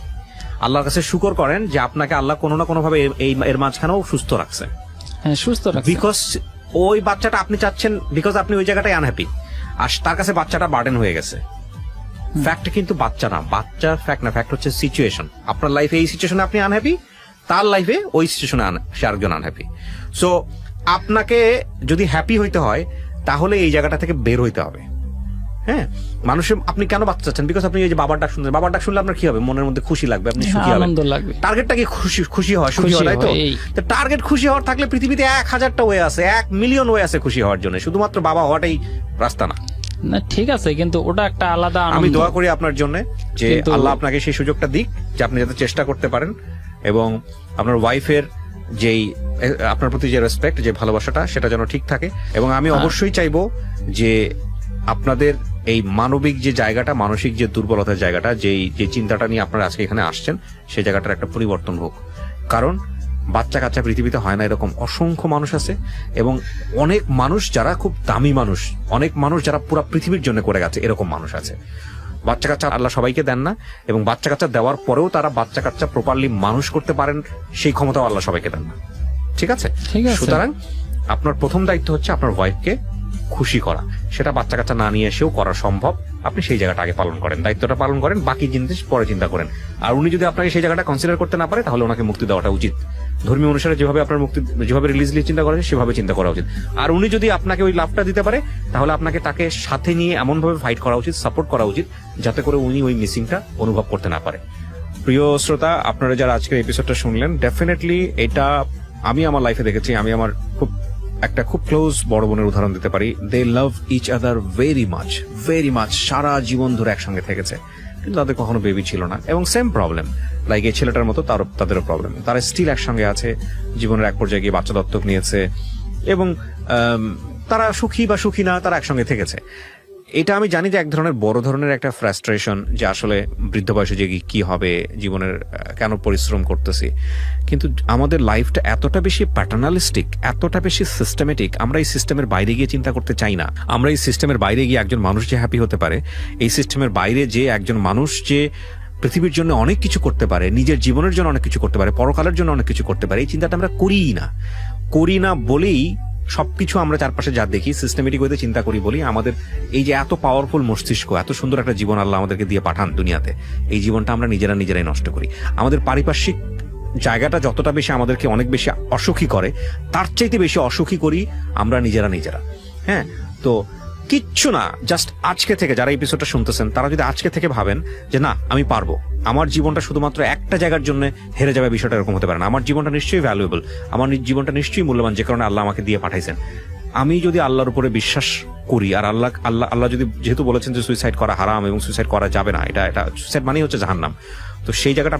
আল্লাহর কাছে শুকর করেন যে আপনাকে আল্লাহ কোনো না কোনো ভাবে এর মাঝখানেও সুস্থ রাখছে। হ্যাঁ সুস্থ রাখছে। বিকজ ওই বাচ্চাটা আপনি চাচ্ছেন, বিকজ আপনি ওই জায়গাটায় আনহ্যাপি, আর তার কাছে বাচ্চাটা বার্ডেন হয়ে গেছে। ফ্যাক্ট কিন্তু বাচ্চা না, বাচ্চা ফ্যাক্ট না, ফ্যাক্ট হচ্ছে সিচুয়েশন। আপনার লাইফে এই সিচুয়েশনে আপনি আনহ্যাপি, তার লাইফে ওই সিচুয়েশনে সে আরেকজন আনহ্যাপি। সো আপনাকে যদি হ্যাপি হইতে হয় তাহলে এই জায়গাটা থেকে বের হইতে হবে। হ্যাঁ, মানুষের আপনি কেন বাচ্চা চাচ্ছেন? বিকজ আপনি এই যে বাবার ডাক শুনছেন, বাবার ডাক শুনলে আপনার কি হবে? মনের মধ্যে খুশি লাগবে, আপনি সুখী হবেন, আনন্দ লাগবে। টার্গেটটা কি খুশি হওয়া, সুখী হওয়া, তাই তো? তো টার্গেট খুশি হওয়ার থাকলে পৃথিবীতে 1000টা ওয়ে আছে, 1 মিলিয়ন ওয়ে আছে খুশি হওয়ার জন্য। শুধুমাত্র বাবা হওয়াটাই রাস্তা না। না ঠিক আছে, কিন্তু ওটা একটা আলাদা আনন্দ। আমি দোয়া করি আপনার জন্য যে কিন্তু- আল্লাহ আপনাকে সেই সুযোগটা দিক, যে আপনি যাতে চেষ্টা করতে পারেন, এবং আপনার ওয়াইফের যেই আপনার প্রতি যে রেসপেক্ট, যে ভালোবাসাটা, সেটা যেন ঠিক থাকে। এবং আমি অবশ্যই চাইবো যে আপনাদের এই মানবিক যে জায়গাটা, মানসিক যে দুর্বলতার জায়গাটা, যে চিন্তাটা নিয়ে আপনারা আজকে এখানে আসছেন, সেই জায়গাটার একটা পরিবর্তন হোক। কারণ বাচ্চা কাচ্চা পৃথিবীতে হয় না, এরকম অসংখ্য মানুষ আছে। এবং অনেক মানুষ যারা খুব দামি মানুষ, অনেক মানুষ যারা পুরো পৃথিবীর জন্য করে গেছে, এরকম মানুষ আছে। বাচ্চা কাচ্চা আল্লাহ সবাইকে দেন না, এবং বাচ্চা কাচ্চা দেওয়ার পরেও তারা বাচ্চা কাচ্চা প্রপারলি মানুষ করতে পারেন, সেই ক্ষমতাও আল্লাহ সবাইকে দেন না। ঠিক আছে? ঠিক আছে। সুতরাং আপনার প্রথম দায়িত্ব হচ্ছে আপনার ওয়াইফকে খুশি করা। সেটা বাচ্চা কাচ্চা না নিয়ে এসেও করা সম্ভব। আপনি সেই জায়গাটা আগে পালন করেন, দায়িত্বটা পালন করেন, বাকি জিনিস পরে চিন্তা করেন। আর উনি যদি আপনাকে সেই জায়গাটা কনসিডার করতে না পারে, তাহলে ওনাকে মুক্তি দেওয়াটা উচিত। ধর্মীয় অনুসারে যেভাবে আপনার মুক্তি, যেভাবে রিলিজলি চিন্তা করা যায়, সেভাবে চিন্তা করা উচিত। আর উনি যদি আপনাকে ওই লাভটা দিতে পারে, তাহলে আপনাকে তাকে সাথে নিয়ে এমন ভাবে ফাইট করা উচিত, সাপোর্ট করা উচিত, যাতে করে উনি ওই মিসিংটা অনুভব করতে না পারে। প্রিয় শ্রোতা, আপনারা যারা আজকের এপিসোডটা শুনলেন, ডেফিনেটলি এটা আমি আমার লাইফে দেখেছি। আমি আমার খুব ক্লোজ বড় বোনের উদাহরণ দিতে পারি। They love each other very much, সারা জীবন ধরে একসঙ্গে থেকেছে, কিন্তু তাদের কখনো বেবি ছিল না। এবং সেম প্রবলেম, লাইক এই ছেলেটার মতো তাদেরও প্রবলেম। তারা স্টিল একসঙ্গে আছে, জীবনের এক পর্যায়ে গিয়ে বাচ্চা দত্তক নিয়েছে, এবং তারা সুখী বা সুখী না, তারা একসঙ্গে থেকেছে। এটা আমি জানি যে এক ধরনের বড় ধরনের একটা ফ্রাস্ট্রেশন, যে আসলে বৃদ্ধ বয়সে যে কি হবে, জীবনের কেন পরিশ্রম করতেছি। কিন্তু আমাদের লাইফটা এতটা বেশি প্যাটার্নালিস্টিক, এতটা বেশি সিস্টেমেটিক, আমরা এই সিস্টেমের বাইরে গিয়ে চিন্তা করতে চাই না। আমরা এই সিস্টেমের বাইরে গিয়ে একজন মানুষ যে হ্যাপি হতে পারে, এই সিস্টেমের বাইরে যে একজন মানুষ যে পৃথিবীর জন্য অনেক কিছু করতে পারে, নিজের জীবনের জন্য অনেক কিছু করতে পারে, পরকালের জন্য অনেক কিছু করতে পারে, এই চিন্তাটা আমরা করি না বলেই সবকিছু আমরা চারপাশে যা দেখি সিস্টেমেটিক ওয়েতে চিন্তা করি বলি আমাদের এই যে এত পাওয়ারফুল মস্তিষ্ক, এত সুন্দর একটা জীবন আল্লাহ আমাদেরকে দিয়ে পাঠান দুনিয়াতে, এই জীবনটা আমরা নিজেরাই নষ্ট করি। আমাদের পারিপার্শ্বিক জায়গাটা যতটা বেশি আমাদেরকে অনেক বেশি অসুখী করে, তার চাইতে বেশি অসুখী করি আমরা নিজেরা। হ্যাঁ, তো কিচ্ছু না, জাস্ট আজকে থেকে যারা এপিসোডটা শুনতেছেন, তারা যদি আজকে থেকে ভাবেন যে না আমি পারবো, আমার জীবনটা শুধুমাত্র একটা জায়গার জন্য হেরে যাবে, বিষয়টা এরকম হতে পারে না। আমার জীবনটা নিশ্চয়ই ভ্যালুয়েবল, আমার জীবনটা নিশ্চয়ই মূল্যবান, যে কারণে আল্লাহ আমাকে দিয়ে পাঠাইছেন। আমি যদি আল্লাহর উপরে বিশ্বাস করি, আর আল্লাহ যদি যেহেতু বলেছেন যে সুইসাইড করা হারাম এবং সুইসাইড করা যাবে না, এটা সুইসাইড মানেই হচ্ছে জাহান্নাম, তো সেই জায়গাটা